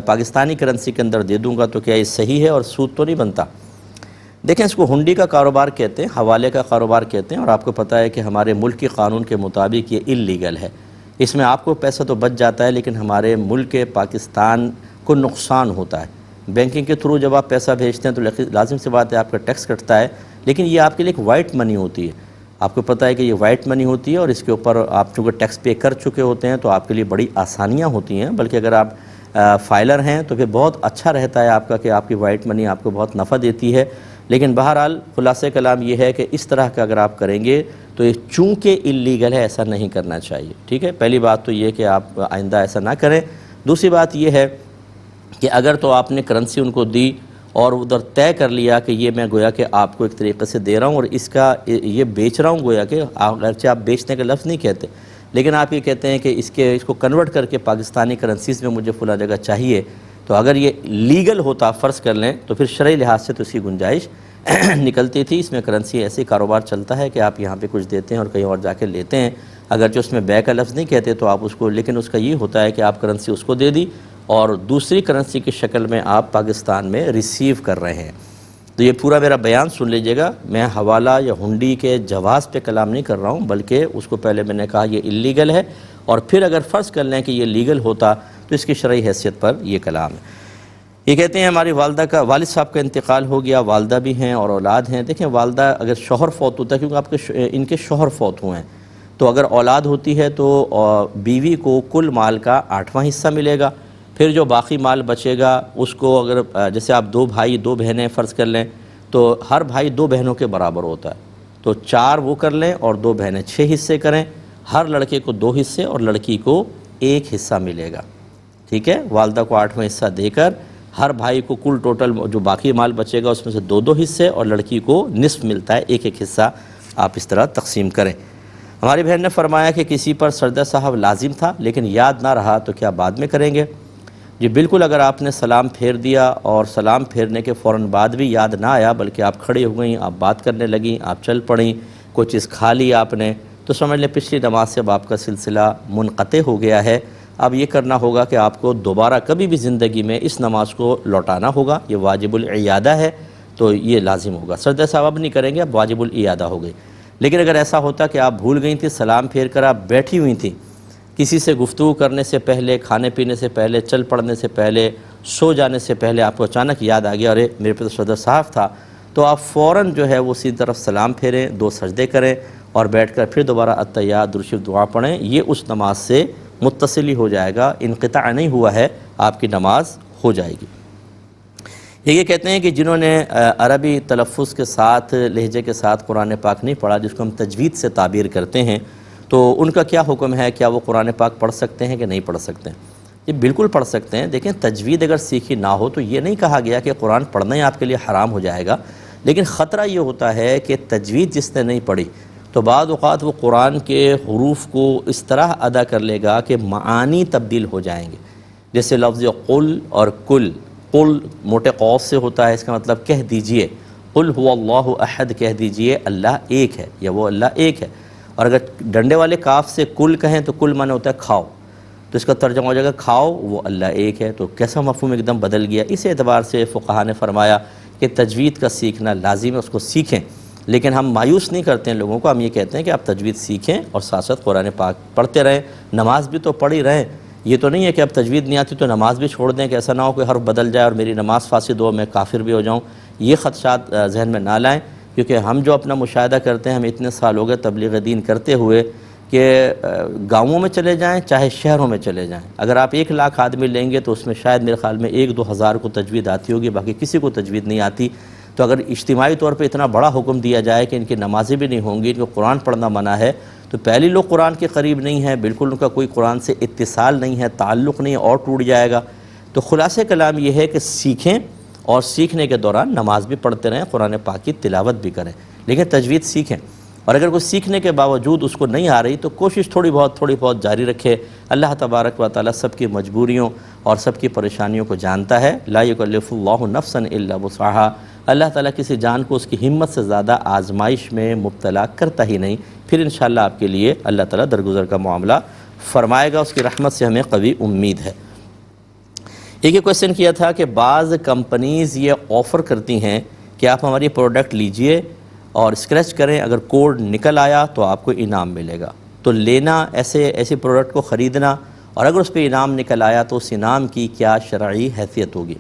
پاکستانی کرنسی کے اندر دے دوں گا، تو کیا یہ صحیح ہے اور سود تو نہیں بنتا؟ دیکھیں، اس کو ہنڈی کا کاروبار کہتے ہیں، حوالے کا کاروبار کہتے ہیں، اور آپ کو پتہ ہے کہ ہمارے ملک کے قانون کے مطابق یہ اللیگل ہے۔ اس میں آپ کو پیسہ تو بچ جاتا ہے، لیکن ہمارے ملک پاکستان کو نقصان ہوتا ہے۔ بینکنگ کے تھرو جب آپ پیسہ بھیجتے ہیں تو لازم سی بات ہے آپ کا ٹیکس کٹتا ہے، لیکن یہ آپ کے لیے ایک وائٹ منی ہوتی ہے۔ آپ کو پتہ ہے کہ یہ وائٹ منی ہوتی ہے، اور اس کے اوپر آپ چونکہ ٹیکس پے کر چکے ہوتے ہیں تو آپ کے لیے بڑی آسانیاں ہوتی ہیں، بلکہ اگر آپ فائلر ہیں تو پھر بہت اچھا رہتا ہے آپ کا کہ آپ کی وائٹ منی آپ کو بہت نفع دیتی ہے۔ لیکن بہرحال خلاصہ کلام یہ ہے کہ اس طرح کا اگر آپ کریں گے تو یہ چونکہ اللیگل ہے، ایسا نہیں کرنا چاہیے، ٹھیک ہے؟ پہلی بات تو یہ کہ آپ آئندہ ایسا نہ کریں۔ دوسری بات یہ ہے کہ اگر تو آپ نے کرنسی ان کو دی اور ادھر طے کر لیا کہ یہ میں گویا کہ آپ کو ایک طریقے سے دے رہا ہوں اور اس کا یہ بیچ رہا ہوں، گویا کہ اگرچہ آپ بیچنے کا لفظ نہیں کہتے، لیکن آپ یہ کہتے ہیں کہ اس کو کنورٹ کر کے پاکستانی کرنسیز میں مجھے فلاں جگہ چاہیے، تو اگر یہ لیگل ہوتا فرض کر لیں تو پھر شرعی لحاظ سے تو اس کی گنجائش نکلتی تھی۔ اس میں کرنسی ایسے کاروبار چلتا ہے کہ آپ یہاں پہ کچھ دیتے ہیں اور کہیں اور جا کے لیتے ہیں، اگرچہ اس میں بے کا لفظ نہیں کہتے تو آپ اس کو، لیکن اس کا یہ ہوتا ہے کہ آپ کرنسی اس کو دے دی اور دوسری کرنسی کی شکل میں آپ پاکستان میں ریسیو کر رہے ہیں۔ تو یہ پورا میرا بیان سن لیجئے گا، میں حوالہ یا ہنڈی کے جواز پہ کلام نہیں کر رہا ہوں، بلکہ اس کو پہلے میں نے کہا یہ اللیگل ہے، اور پھر اگر فرض کر لیں کہ یہ لیگل ہوتا تو اس کی شرعی حیثیت پر یہ کلام ہے۔ یہ کہتے ہیں ہماری والد صاحب کا انتقال ہو گیا، والدہ بھی ہیں اور اولاد ہیں۔ دیکھیں، والدہ اگر شوہر فوت ہوتا ہے، کیونکہ ان کے شوہر فوت ہوئے ہیں، تو اگر اولاد ہوتی ہے تو بیوی کو کل مال کا 8واں حصہ ملے گا، پھر جو باقی مال بچے گا اس کو، اگر جیسے آپ 2 بھائی 2 بہنیں فرض کر لیں تو ہر بھائی 2 بہنوں کے برابر ہوتا ہے، تو 4 وہ کر لیں اور 2 بہنیں 6 حصے کریں، ہر لڑکے کو 2 حصے اور لڑکی کو 1 حصہ ملے گا، ٹھیک ہے؟ والدہ کو 8واں حصہ دے کر ہر بھائی کو کل ٹوٹل جو باقی مال بچے گا اس میں سے 2 حصے، اور لڑکی کو نصف ملتا ہے، 1 حصہ آپ اس طرح تقسیم کریں۔ ہماری بہن نے فرمایا کہ کسی پر سجدہ صاحب لازم تھا لیکن یاد نہ رہا تو کیا بعد میں کریں گے؟ جی بالکل، اگر آپ نے سلام پھیر دیا اور سلام پھیرنے کے فوراً بعد بھی یاد نہ آیا، بلکہ آپ کھڑی ہو گئیں، آپ بات کرنے لگیں، آپ چل پڑیں، کوئی چیز کھا لی آپ نے، تو سمجھ لیں پچھلی نماز سے اب آپ کا سلسلہ منقطع ہو گیا ہے۔ اب یہ کرنا ہوگا کہ آپ کو دوبارہ کبھی بھی زندگی میں اس نماز کو لوٹانا ہوگا، یہ واجب العیادہ ہے، تو یہ لازم ہوگا۔ سجدہ صاحب اب نہیں کریں گے، اب واجب العیادہ ہو گئی۔ لیکن اگر ایسا ہوتا کہ آپ بھول گئی تھیں، سلام پھیر کر آپ بیٹھی ہوئی تھیں، کسی سے گفتگو کرنے سے پہلے، کھانے پینے سے پہلے، چل پڑنے سے پہلے، سو جانے سے پہلے آپ کو اچانک یاد آ گیا، ارے میرے پہ تو سجدہ صاحب تھا، تو آپ فوراً جو ہے وہ سیدھی طرف سلام پھیریں، 2 سجدے کریں اور بیٹھ کر پھر دوبارہ التحیات درود شریف دعا پڑھیں۔ یہ اس نماز سے متصل ہی ہو جائے گا، انقطاع نہیں ہوا ہے، آپ کی نماز ہو جائے گی۔ یہ کہتے ہیں کہ جنہوں نے عربی تلفظ کے ساتھ، لہجے کے ساتھ قرآن پاک نہیں پڑھا، جس کو ہم تجوید سے تعبیر کرتے ہیں، تو ان کا کیا حکم ہے؟ کیا وہ قرآن پاک پڑھ سکتے ہیں کہ نہیں پڑھ سکتے ہیں؟ یہ بالکل پڑھ سکتے ہیں۔ دیکھیں، تجوید اگر سیکھی نہ ہو تو یہ نہیں کہا گیا کہ قرآن پڑھنا ہی آپ کے لیے حرام ہو جائے گا، لیکن خطرہ یہ ہوتا ہے کہ تجوید جس نے نہیں پڑھی تو بعض اوقات وہ قرآن کے حروف کو اس طرح ادا کر لے گا کہ معانی تبدیل ہو جائیں گے۔ جیسے لفظ قل اور کل، قل موٹے قوف سے ہوتا ہے، اس کا مطلب کہہ دیجئے، قل هو اللہ احد کہہ دیجئے، اللہ ایک ہے یا وہ اللہ ایک ہے، اور اگر ڈنڈے والے کاف سے کل کہیں تو کل معنی ہوتا ہے کھاؤ، تو اس کا ترجمہ ہو جائے گا کھاؤ وہ اللہ ایک ہے، تو کیسا مفہوم ایک دم بدل گیا۔ اس اعتبار سے فقہا نے فرمایا کہ تجوید کا سیکھنا لازم ہے، اس کو سیکھیں، لیکن ہم مایوس نہیں کرتے ہیں لوگوں کو، ہم یہ کہتے ہیں کہ آپ تجوید سیکھیں اور ساتھ ساتھ قرآن پاک پڑھتے رہیں، نماز بھی تو پڑھی رہیں۔ یہ تو نہیں ہے کہ اب تجوید نہیں آتی تو نماز بھی چھوڑ دیں، کہ ایسا نہ ہو کہ حرف بدل جائے اور میری نماز فاسد ہو، میں کافر بھی ہو جاؤں۔ یہ خدشات ذہن میں نہ لائیں، کیونکہ ہم جو اپنا مشاہدہ کرتے ہیں، ہم اتنے سال ہو گئے تبلیغ دین کرتے ہوئے کہ گاؤں میں چلے جائیں چاہے شہروں میں چلے جائیں، اگر آپ 1 لاکھ آدمی لیں گے تو اس میں شاید میرے خیال میں 1-2 ہزار کو تجوید آتی ہوگی، باقی کسی کو تجوید نہیں آتی۔ تو اگر اجتماعی طور پہ اتنا بڑا حکم دیا جائے کہ ان کی نمازیں بھی نہیں ہوں گی، ان کو قرآن پڑھنا منع ہے، تو پہلے لوگ قرآن کے قریب نہیں ہیں، بالکل ان کا کوئی قرآن سے اتصال نہیں ہے، تعلق نہیں ہے، اور ٹوٹ جائے گا۔ تو خلاصہ کلام یہ ہے کہ سیکھیں اور سیکھنے کے دوران نماز بھی پڑھتے رہیں، قرآن پاک کی تلاوت بھی کریں، لیکن تجوید سیکھیں۔ اور اگر کوئی سیکھنے کے باوجود اس کو نہیں آ رہی تو کوشش تھوڑی بہت جاری رکھے. اللہ تبارک و تعالیٰ سب کی مجبوریوں اور سب کی پریشانیوں کو جانتا ہے. لا یکلف اللہ نفسا الا وسعها. اللہ تعالیٰ کسی جان کو اس کی ہمت سے زیادہ آزمائش میں مبتلا کرتا ہی نہیں. پھر انشاءاللہ آپ کے لیے اللہ تعالیٰ درگزر کا معاملہ فرمائے گا. اس کی رحمت سے ہمیں قوی امید ہے. ایک یہ کویسچن کیا تھا کہ بعض کمپنیز یہ آفر کرتی ہیں کہ آپ ہماری پروڈکٹ لیجئے اور اسکریچ کریں, اگر کوڈ نکل آیا تو آپ کو انعام ملے گا. تو لینا ایسے پروڈکٹ کو خریدنا اور اگر اس پہ انعام نکل آیا تو اس انعام کی کیا شرعی حیثیت ہوگی؟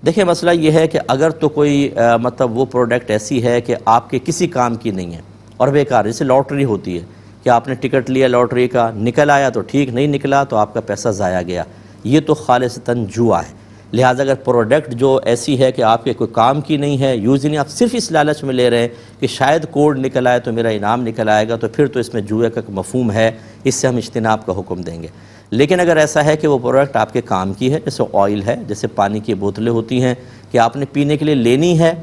دیکھیں مسئلہ یہ ہے کہ اگر تو کوئی مطلب وہ پروڈکٹ ایسی ہے کہ آپ کے کسی کام کی نہیں ہے اور بیکار, جیسے لاٹری ہوتی ہے کہ آپ نے ٹکٹ لیا لاٹری کا, نکل آیا تو ٹھیک, نہیں نکلا تو آپ کا پیسہ ضائع گیا, یہ تو خالصتاً جوا ہے. لہٰذا اگر پروڈکٹ جو ایسی ہے کہ آپ کے کوئی کام کی نہیں ہے, یوز نہیں, آپ صرف اس لالچ میں لے رہے ہیں کہ شاید کوڈ نکل آئے تو میرا انعام نکل آئے گا, تو پھر تو اس میں جوئے کا مفہوم ہے, اس سے ہم اجتناب کا حکم دیں گے. لیکن اگر ایسا ہے کہ وہ پروڈکٹ آپ کے کام کی ہے, جیسے آئل ہے, جیسے پانی کی بوتلیں ہوتی ہیں کہ آپ نے پینے کے لیے لینی ہے,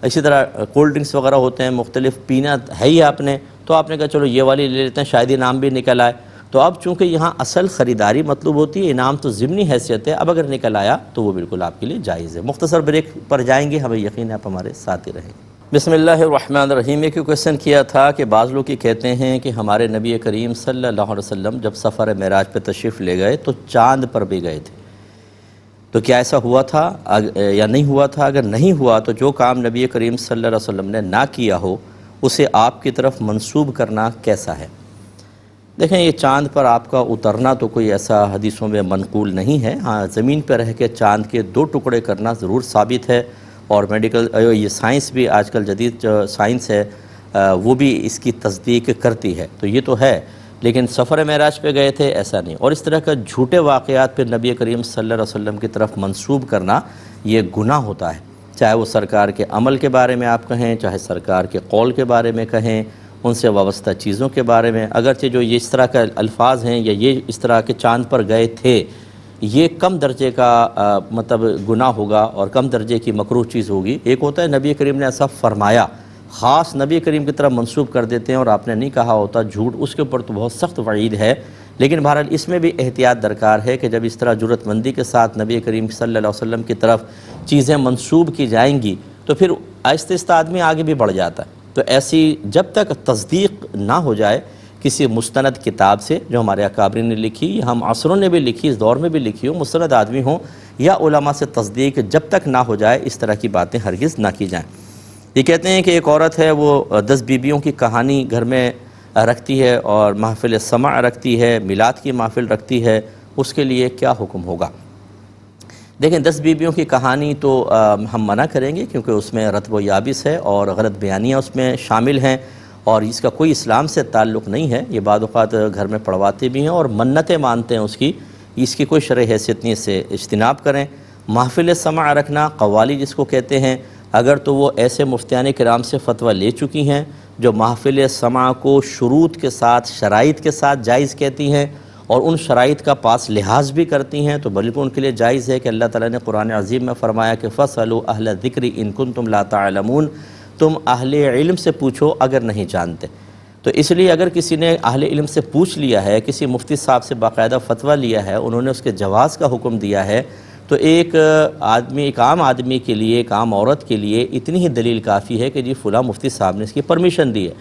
اسی طرح کولڈ ڈرنکس وغیرہ ہوتے ہیں, مختلف پینا ہے ہی آپ نے, تو آپ نے کہا چلو یہ والی لے لیتے ہیں, شاید انعام بھی نکل آئے. تو اب چونکہ یہاں اصل خریداری مطلوب ہوتی ہے, انعام تو ضمنی حیثیت ہے, اب اگر نکل آیا تو وہ بالکل آپ کے لیے جائز ہے. مختصر بریک پر جائیں گے, ہمیں یقین ہے آپ ہمارے ساتھ ہی رہیں گے. بسم اللہ الرحمن الرحیم. ایک کویسچن کیا تھا کہ بعض لوگ یہ کہتے ہیں کہ ہمارے نبی کریم صلی اللہ علیہ وسلم جب سفر معراج پہ تشریف لے گئے تو چاند پر بھی گئے تھے, تو کیا ایسا ہوا تھا یا نہیں ہوا تھا؟ اگر نہیں ہوا تو جو کام نبی کریم صلی اللہ علیہ وسلم نے نہ کیا ہو اسے آپ کی طرف منسوب کرنا کیسا ہے؟ دیکھیں, یہ چاند پر آپ کا اترنا تو کوئی ایسا حدیثوں میں منقول نہیں ہے. ہاں, زمین پر رہ کے چاند کے 2 ٹکڑے کرنا ضرور ثابت ہے, اور میڈیکل یہ سائنس بھی, آج کل جدید جو سائنس ہے وہ بھی اس کی تصدیق کرتی ہے, تو یہ تو ہے. لیکن سفر معراج پہ گئے تھے ایسا نہیں. اور اس طرح کا جھوٹے واقعات پھر نبی کریم صلی اللہ علیہ وسلم کی طرف منسوب کرنا یہ گناہ ہوتا ہے, چاہے وہ سرکار کے عمل کے بارے میں آپ کہیں, چاہے سرکار کے قول کے بارے میں کہیں, ان سے وابستہ چیزوں کے بارے میں. اگرچہ جو یہ اس طرح کا الفاظ ہیں یا یہ اس طرح کے چاند پر گئے تھے, یہ کم درجے کا مطلب گناہ ہوگا اور کم درجے کی مکروہ چیز ہوگی. ایک ہوتا ہے نبی کریم نے ایسا فرمایا, خاص نبی کریم کی طرف منسوب کر دیتے ہیں اور آپ نے نہیں کہا ہوتا, جھوٹ, اس کے اوپر تو بہت سخت وعید ہے. لیکن بہرحال اس میں بھی احتیاط درکار ہے کہ جب اس طرح جرأت مندی کے ساتھ نبی کریم صلی اللہ علیہ وسلم کی طرف چیزیں منسوب کی جائیں گی تو پھر آہستہ آہستہ آدمی آگے بھی بڑھ جاتا ہے. تو ایسی جب تک تصدیق نہ ہو جائے کسی مستند کتاب سے جو ہمارے اکابرین نے لکھی یا ہم عصروں نے بھی لکھی, اس دور میں بھی لکھی ہو, مستند آدمی ہوں یا علماء سے تصدیق جب تک نہ ہو جائے اس طرح کی باتیں ہرگز نہ کی جائیں. یہ کہتے ہیں کہ ایک عورت ہے, وہ 10 بیویوں کی کہانی گھر میں رکھتی ہے اور محفل سماع رکھتی ہے, میلاد کی محفل رکھتی ہے, اس کے لیے کیا حکم ہوگا؟ دیکھیں, 10 بیویوں کی کہانی تو ہم منع کریں گے کیونکہ اس میں رطب و یابس ہے اور غلط بیانیاں اس میں شامل ہیں اور اس کا کوئی اسلام سے تعلق نہیں ہے. یہ بعض اوقات گھر میں پڑھواتے بھی ہیں اور منتیں مانتے ہیں اس کی کوئی شرعی حیثیت نہیں, سے اجتناب کریں. محفل سماع رکھنا, قوالی جس کو کہتے ہیں, اگر تو وہ ایسے مفتیان کرام سے فتویٰ لے چکی ہیں جو محفل سماع کو شروط کے ساتھ, شرائط کے ساتھ جائز کہتی ہیں اور ان شرائط کا پاس لحاظ بھی کرتی ہیں, تو بلکہ ان کے لیے جائز ہے کہ اللہ تعالیٰ نے قرآن عظیم میں فرمایا کہ فَاسْأَلُوا أَهْلَ الذِّكْرِ إِن كُنتُمْ لَا تَعْلَمُونَ, تم اہل علم سے پوچھو اگر نہیں جانتے. تو اس لیے اگر کسی نے اہل علم سے پوچھ لیا ہے, کسی مفتی صاحب سے باقاعدہ فتویٰ لیا ہے, انہوں نے اس کے جواز کا حکم دیا ہے, تو ایک عام آدمی کے لیے, ایک عام عورت کے لیے اتنی ہی دلیل کافی ہے کہ جی فلاں مفتی صاحب نے اس کی پرمیشن دی ہے.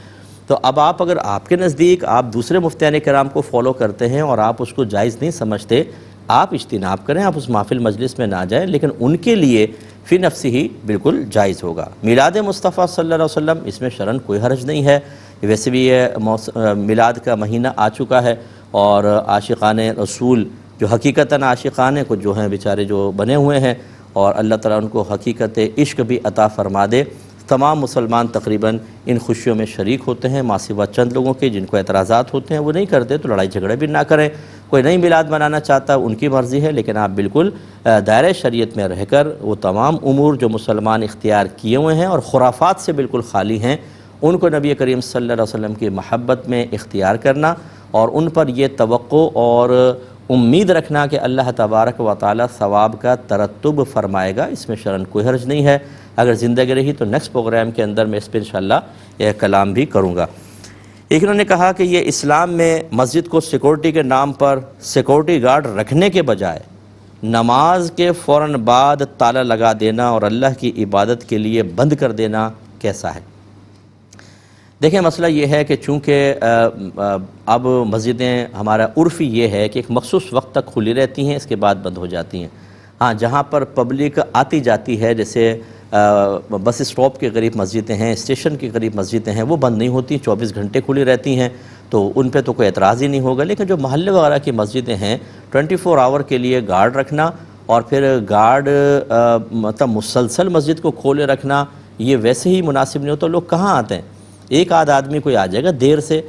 تو اب آپ اگر آپ کے نزدیک آپ دوسرے مفتیان کرام کو فالو کرتے ہیں اور آپ اس کو جائز نہیں سمجھتے, آپ اجتناب کریں, آپ اس محفل مجلس میں نہ جائیں, لیکن ان کے لیے فی نفسی ہی بالکل جائز ہوگا. میلاد مصطفیٰ صلی اللہ علیہ وسلم, اس میں شرعاً کوئی حرج نہیں ہے. ویسے بھی یہ میلاد کا مہینہ آ چکا ہے اور عاشقان رسول جو حقیقتاً عاشقان ہیں, کچھ جو ہیں بیچارے جو بنے ہوئے ہیں, اور اللہ تعالیٰ ان کو حقیقت عشق بھی عطا فرما دے. تمام مسلمان تقریباً ان خوشیوں میں شریک ہوتے ہیں, ماسوا چند لوگوں کے جن کو اعتراضات ہوتے ہیں وہ نہیں کرتے, تو لڑائی جھگڑے بھی نہ کریں. کوئی نئی میلاد منانا چاہتا ہے ان کی مرضی ہے, لیکن آپ بالکل دائرۂ شریعت میں رہ کر وہ تمام امور جو مسلمان اختیار کیے ہوئے ہیں اور خرافات سے بالکل خالی ہیں, ان کو نبی کریم صلی اللہ علیہ وسلم کی محبت میں اختیار کرنا اور ان پر یہ توقع اور امید رکھنا کہ اللہ تبارک و تعالی ثواب کا ترتب فرمائے گا، اس میں شرعاً کوئی حرج نہیں ہے۔ اگر زندگی رہی تو نیکسٹ پروگرام کے اندر میں اس پہ انشاءاللہ یہ کلام بھی کروں گا۔ ایک انہوں نے کہا کہ یہ اسلام میں مسجد کو سیکورٹی کے نام پر سیکورٹی گارڈ رکھنے کے بجائے نماز کے فوراً بعد تالا لگا دینا اور اللہ کی عبادت کے لیے بند کر دینا کیسا ہے؟ دیکھیں مسئلہ یہ ہے کہ چونکہ اب مسجدیں ہمارا عرف یہ ہے کہ ایک مخصوص وقت تک کھلی رہتی ہیں، اس کے بعد بند ہو جاتی ہیں۔ ہاں جہاں پر پبلک آتی جاتی ہے، جیسے بس اسٹاپ کے قریب مسجدیں ہیں، اسٹیشن کے قریب مسجدیں ہیں، وہ بند نہیں ہوتی، 24 گھنٹے کھلی رہتی ہیں، تو ان پہ تو کوئی اعتراض ہی نہیں ہوگا۔ لیکن جو محلے وغیرہ کی مسجدیں ہیں 24 آور کے لیے گارڈ رکھنا اور پھر گارڈ مطلب مسلسل مسجد کو کھولے رکھنا، یہ ویسے ہی مناسب نہیں ہوتا۔ لوگ کہاں آتے ہیں؟ ایک آدھ آدمی کوئی آ جائے گا دیر سے۔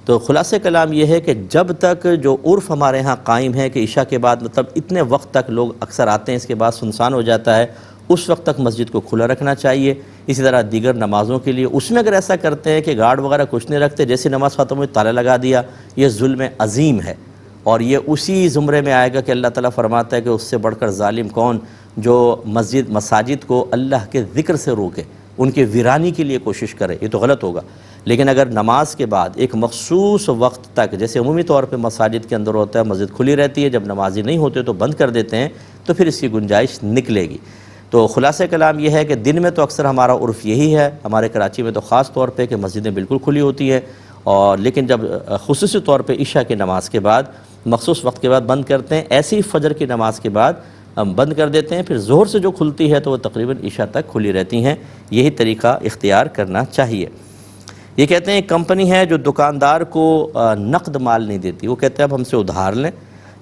تو خلاصہ کلام یہ ہے کہ جب تک جو عرف ہمارے ہاں قائم ہے کہ عشاء کے بعد مطلب اتنے وقت تک لوگ اکثر آتے ہیں، اس کے بعد سنسان ہو جاتا ہے، اس وقت تک مسجد کو کھلا رکھنا چاہیے۔ اسی طرح دیگر نمازوں کے لیے اس میں اگر ایسا کرتے ہیں کہ گارڈ وغیرہ کچھ نہیں رکھتے، جیسے نماز ختم ہوئی تالا لگا دیا، یہ ظلم عظیم ہے، اور یہ اسی زمرے میں آئے گا کہ اللہ تعالیٰ فرماتا ہے کہ اس سے بڑھ کر ظالم کون جو مساجد کو اللہ کے ذکر سے روکے، ان کے ویرانی کے لیے کوشش کرے، یہ تو غلط ہوگا۔ لیکن اگر نماز کے بعد ایک مخصوص وقت تک، جیسے عمومی طور پہ مساجد کے اندر ہوتا ہے، مسجد کھلی رہتی ہے، جب نمازی نہیں ہوتے تو بند کر دیتے ہیں، تو پھر اس کی گنجائش نکلے گی۔ تو خلاصہ کلام یہ ہے کہ دن میں تو اکثر ہمارا عرف یہی ہے، ہمارے کراچی میں تو خاص طور پہ کہ مسجدیں بالکل کھلی ہوتی ہیں، اور لیکن جب خصوصی طور پہ عشاء کی نماز کے بعد مخصوص وقت کے بعد بند کرتے ہیں، ایسی ہی فجر کی نماز کے بعد بند کر دیتے ہیں، پھر ظہر سے جو کھلتی ہے تو وہ تقریباً عشاء تک کھلی رہتی ہیں۔ یہی طریقہ اختیار کرنا چاہیے۔ یہ کہتے ہیں ایک کمپنی ہے جو دکاندار کو نقد مال نہیں دیتی، وہ کہتے ہیں اب ہم سے ادھار لیں،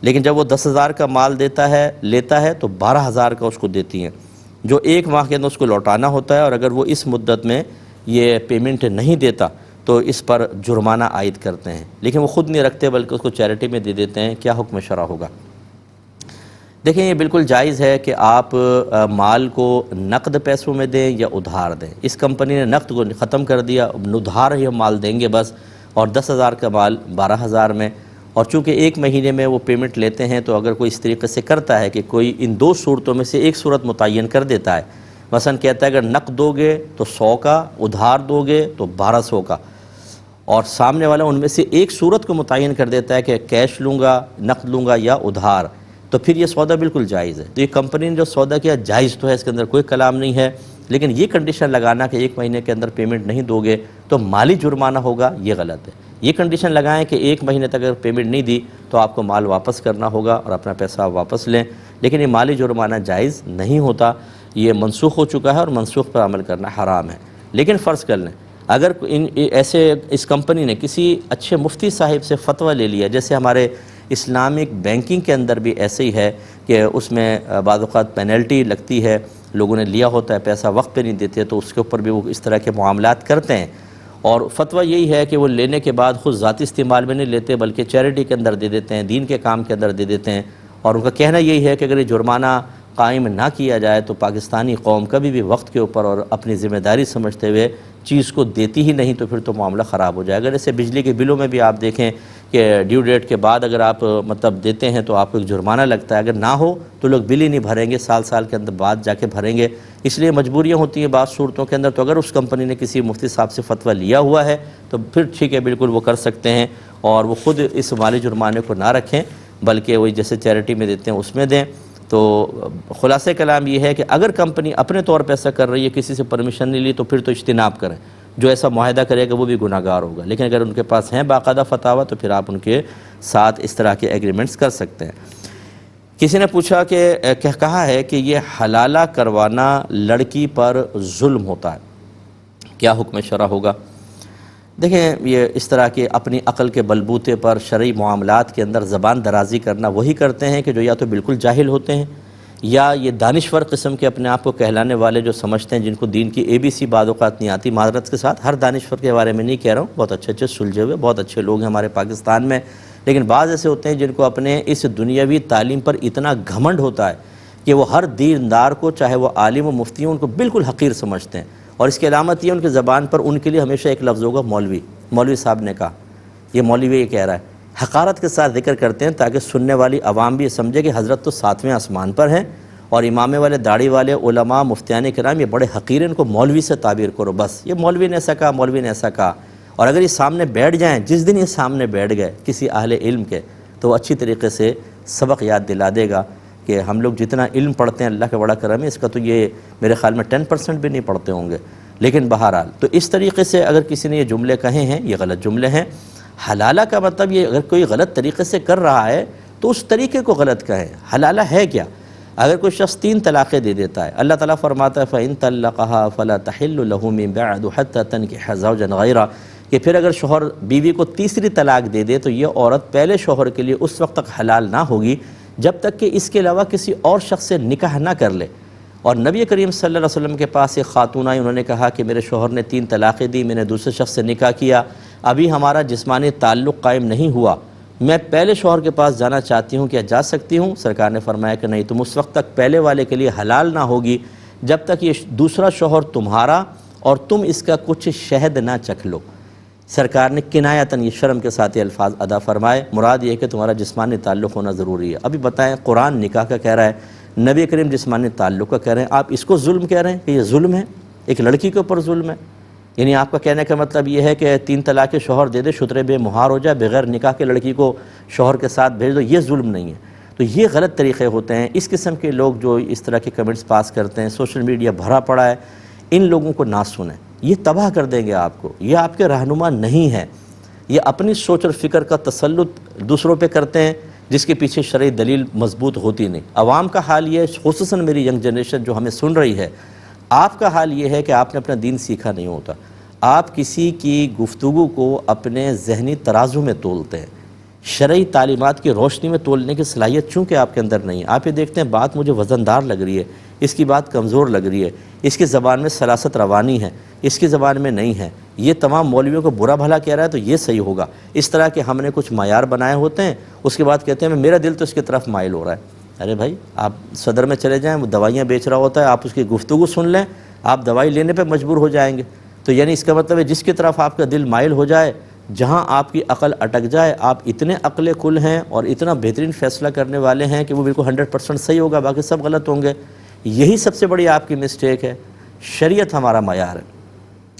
لیکن جب وہ 10,000 کا مال لیتا ہے تو 12,000 کا اس کو دیتی ہیں، جو ایک ماہ کے اندر اس کو لوٹانا ہوتا ہے، اور اگر وہ اس مدت میں یہ پیمنٹ نہیں دیتا تو اس پر جرمانہ عائد کرتے ہیں، لیکن وہ خود نہیں رکھتے بلکہ اس کو چیریٹی میں دے دیتے ہیں۔ کیا حکم شرع ہوگا؟ دیکھیں یہ بالکل جائز ہے کہ آپ مال کو نقد پیسوں میں دیں یا ادھار دیں۔ اس کمپنی نے نقد کو ختم کر دیا، ادھار ہی ہم مال دیں گے بس، اور 10,000 کا مال 12,000 میں، اور چونکہ ایک مہینے میں وہ پیمنٹ لیتے ہیں، تو اگر کوئی اس طریقے سے کرتا ہے کہ کوئی ان دو صورتوں میں سے ایک صورت متعین کر دیتا ہے، مثلا کہتا ہے اگر نقد دو گے تو 100 کا، ادھار دو گے تو 1200 کا، اور سامنے والا ان میں سے ایک صورت کو متعین کر دیتا ہے کہ کیش لوں گا، نقد لوں گا یا ادھار، تو پھر یہ سودا بالکل جائز ہے۔ تو یہ کمپنی نے جو سودا کیا جائز تو ہے، اس کے اندر کوئی کلام نہیں ہے، لیکن یہ کنڈیشن لگانا کہ ایک مہینے کے اندر پیمنٹ نہیں دو گے تو مالی جرمانہ ہوگا، یہ غلط ہے۔ یہ کنڈیشن لگائیں کہ ایک مہینے تک اگر پیمنٹ نہیں دی تو آپ کو مال واپس کرنا ہوگا اور اپنا پیسہ واپس لیں، لیکن یہ مالی جرمانہ جائز نہیں ہوتا، یہ منسوخ ہو چکا ہے اور منسوخ پر عمل کرنا حرام ہے۔ لیکن فرض کر لیں اگر اس کمپنی نے کسی اچھے مفتی صاحب سے فتویٰ لے لیا، جیسے ہمارے اسلامک بینکنگ کے اندر بھی ایسے ہی ہے کہ اس میں بعض اوقات پینلٹی لگتی ہے، لوگوں نے لیا ہوتا ہے پیسہ وقت پہ نہیں دیتے، تو اس کے اوپر بھی وہ اس طرح کے معاملات کرتے ہیں، اور فتویٰ یہی ہے کہ وہ لینے کے بعد خود ذاتی استعمال میں نہیں لیتے بلکہ چیریٹی کے اندر دے دیتے ہیں، دین کے کام کے اندر دے دیتے ہیں، اور ان کا کہنا یہی ہے کہ اگر یہ جرمانہ قائم نہ کیا جائے تو پاکستانی قوم کبھی بھی وقت کے اوپر اور اپنی ذمہ داری سمجھتے ہوئے چیز کو دیتی ہی نہیں، تو پھر تو معاملہ خراب ہو جائے گا۔ جیسے بجلی کے بلوں میں بھی آپ دیکھیں کہ ڈیو ڈیٹ کے بعد اگر آپ مطلب دیتے ہیں تو آپ کو ایک جرمانہ لگتا ہے، اگر نہ ہو تو لوگ بل ہی نہیں بھریں گے، سال کے اندر بعد جا کے بھریں گے، اس لیے مجبوریاں ہوتی ہیں بعض صورتوں کے اندر۔ تو اگر اس کمپنی نے کسی مفتی صاحب سے فتویٰ لیا ہوا ہے تو پھر ٹھیک ہے، بالکل وہ کر سکتے ہیں، اور وہ خود اس مالی جرمانے کو نہ رکھیں بلکہ وہی جیسے چیریٹی میں دیتے ہیں اس میں دیں۔ تو خلاصہ کلام یہ ہے کہ اگر کمپنی اپنے طور پہ ایسا کر رہی ہے، کسی سے پرمیشن نہیں لی، تو پھر تو اجتناب کریں، جو ایسا معاہدہ کرے گا وہ بھی گناہ گار ہوگا، لیکن اگر ان کے پاس ہیں باقاعدہ فتاویٰ تو پھر آپ ان کے ساتھ اس طرح کے ایگریمنٹس کر سکتے ہیں۔ کسی نے پوچھا کہ کہا ہے کہ یہ حلالہ کروانا لڑکی پر ظلم ہوتا ہے، کیا حکم شرع ہوگا؟ دیکھیں یہ اس طرح کے اپنی عقل کے بلبوتے پر شرعی معاملات کے اندر زبان درازی کرنا وہی کرتے ہیں کہ جو یا تو بالکل جاہل ہوتے ہیں یا یہ دانشور قسم کے اپنے آپ کو کہلانے والے جو سمجھتے ہیں، جن کو دین کی ABC بعض اوقات نہیں آتی، معذرت کے ساتھ ہر دانشور کے بارے میں نہیں کہہ رہا ہوں، بہت اچھے سلجھے ہوئے بہت اچھے لوگ ہیں ہمارے پاکستان میں، لیکن بعض ایسے ہوتے ہیں جن کو اپنے اس دنیاوی تعلیم پر اتنا گھمنڈ ہوتا ہے کہ وہ ہر دیندار کو، چاہے وہ عالم و مفتی ہوں، ان کو بالکل حقیر سمجھتے ہیں، اور اس کی علامت یہ ان کی زبان پر ان کے لیے ہمیشہ ایک لفظ ہوگا مولوی صاحب نے کہا، یہ مولوی یہ کہہ رہا ہے، حقارت کے ساتھ ذکر کرتے ہیں تاکہ سننے والی عوام بھی یہ سمجھے کہ حضرت تو 7ویں آسمان پر ہیں، اور امامے والے داڑھی والے علماء مفتیان کرام یہ بڑے حقیر ہیں، ان کو مولوی سے تعبیر کرو، بس یہ مولوی نے ایسا کہا، مولوی نے ایسا کہا۔ اور اگر یہ سامنے بیٹھ جائیں، جس دن یہ سامنے بیٹھ گئے کسی اہل علم کے، تو وہ اچھی طریقے سے سبق یاد دلا دے گا کہ ہم لوگ جتنا علم پڑھتے ہیں اللہ کا بڑا کرم ہے، اس کا تو یہ میرے خیال میں 10% بھی نہیں پڑھتے ہوں گے، لیکن بہرحال تو اس طریقے سے اگر کسی نے یہ جملے کہے ہیں، یہ غلط جملے ہیں۔ حلالہ کا مطلب یہ اگر کوئی غلط طریقے سے کر رہا ہے تو اس طریقے کو غلط کہیں۔ حلالہ ہے کیا؟ اگر کوئی شخص 3 طلاقیں دے دیتا ہے، اللہ تعالیٰ فرماتا ہے فَإِن طَلَّقَهَا فَلَا تَحِلُّ لَهُ مِن بَعْدُ حَتَّى تَنكِحَ زَوْجًا غَيْرَهُ، کہ پھر اگر شوہر بیوی کو تیسری طلاق دے دے تو یہ عورت پہلے شوہر کے لیے اس وقت تک حلال نہ ہوگی جب تک کہ اس کے علاوہ کسی اور شخص سے نکاح نہ کر لے۔ اور نبی کریم صلی اللہ علیہ وسلم کے پاس ایک خاتون آئی، انہوں نے کہا کہ میرے شوہر نے 3 طلاقیں دی، میں نے دوسرے شخص سے نکاح کیا، ابھی ہمارا جسمانی تعلق قائم نہیں ہوا، میں پہلے شوہر کے پاس جانا چاہتی ہوں، کیا جا سکتی ہوں؟ سرکار نے فرمایا کہ نہیں، تم اس وقت تک پہلے والے کے لیے حلال نہ ہوگی جب تک یہ دوسرا شوہر تمہارا اور تم اس کا کچھ شہد نہ چکھ لو۔ سرکار نے کنایتاً یہ شرم کے ساتھ یہ الفاظ ادا فرمائے، مراد یہ ہے کہ تمہارا جسمانی تعلق ہونا ضروری ہے۔ ابھی بتائیں، قرآن نکاح کا کہہ رہا ہے، نبی کریم جسمانی تعلق کا کہہ رہے ہیں، آپ اس کو ظلم کہہ رہے ہیں کہ یہ ظلم ہے، ایک لڑکی کے اوپر ظلم ہے؟ یعنی آپ کا کہنے کا مطلب یہ ہے کہ 3 طلاقیں شوہر دے دے، شترے بے مہار ہو جائے، بغیر نکاح کے لڑکی کو شوہر کے ساتھ بھیج دو، یہ ظلم نہیں ہے؟ تو یہ غلط طریقے ہوتے ہیں۔ اس قسم کے لوگ جو اس طرح کے کمنٹس پاس کرتے ہیں، سوشل میڈیا بھرا پڑا ہے، ان لوگوں کو نہ سنیں، یہ تباہ کر دیں گے آپ کو، یہ آپ کے رہنما نہیں ہیں، یہ اپنی سوچ اور فکر کا تسلط دوسروں پہ کرتے ہیں جس کے پیچھے شرعی دلیل مضبوط ہوتی نہیں۔ عوام کا حال یہ ہے، خصوصاً میری ینگ جنریشن جو ہمیں سن رہی ہے، آپ کا حال یہ ہے کہ آپ نے اپنا دین سیکھا نہیں ہوتا، آپ کسی کی گفتگو کو اپنے ذہنی ترازو میں تولتے ہیں، شرعی تعلیمات کی روشنی میں تولنے کی صلاحیت چونکہ آپ کے اندر نہیں ہے۔ آپ یہ دیکھتے ہیں بات مجھے وزندار لگ رہی ہے، اس کی بات کمزور لگ رہی ہے، اس کی زبان میں سلاست روانی ہے، اس کی زبان میں نہیں ہے، یہ تمام مولویوں کو برا بھلا کہہ رہا ہے تو یہ صحیح ہوگا۔ اس طرح کہ ہم نے کچھ معیار بنائے ہوتے ہیں، اس کے بعد کہتے ہیں میرا دل تو اس کی طرف مائل ہو رہا ہے۔ ارے بھائی، آپ صدر میں چلے جائیں، وہ دوائیاں بیچ رہا ہوتا ہے، آپ اس کی گفتگو سن لیں، آپ دوائی لینے پہ مجبور ہو جائیں گے۔ تو یعنی اس کا مطلب ہے جس کی طرف آپ کا دل مائل ہو جائے، جہاں آپ کی عقل اٹک جائے، آپ اتنے عقل کل ہیں اور اتنا بہترین فیصلہ کرنے والے ہیں کہ وہ بالکل 100% صحیح ہوگا، باقی سب غلط ہوں گے۔ یہی سب سے بڑی آپ کی مسٹیک ہے۔ شریعت ہمارا معیار ہے۔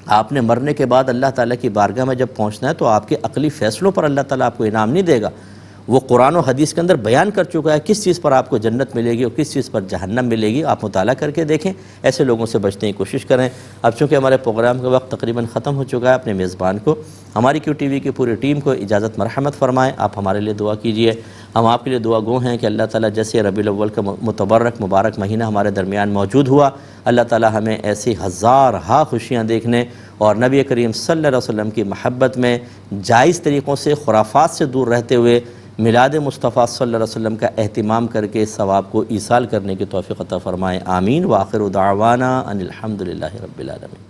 آپ نے مرنے کے بعد اللہ تعالیٰ کی بارگاہ میں جب پہنچنا ہے تو آپ کے عقلی فیصلوں پر اللہ تعالیٰ آپ کو انعام نہیں دے گا، وہ قرآن و حدیث کے اندر بیان کر چکا ہے کس چیز پر آپ کو جنت ملے گی اور کس چیز پر جہنم ملے گی۔ آپ مطالعہ کر کے دیکھیں، ایسے لوگوں سے بچنے کی کوشش کریں۔ اب چونکہ ہمارے پروگرام کا وقت تقریباً ختم ہو چکا ہے، اپنے میزبان کو، ہماری کیو ٹی وی کی پوری ٹیم کو اجازت مرحمت فرمائیں۔ آپ ہمارے لیے دعا کیجئے، ہم آپ کے لیے دعا گو ہیں کہ اللہ تعالیٰ جیسے ربیع الاول کا متبرک مبارک مہینہ ہمارے درمیان موجود ہوا، اللہ تعالیٰ ہمیں ایسی ہزارہا خوشیاں دیکھنے اور نبی کریم صلی اللہ علیہ وسلم کی محبت میں جائز طریقوں سے، خرافات سے دور رہتے ہوئے میلاد مصطفیٰ صلی اللہ علیہ وسلم کا اہتمام کر کے ثواب کو ایصال کرنے کی توفیق عطا فرمائے۔ آمین۔ وآخر دعوانا ان الحمد للہ رب العالمین۔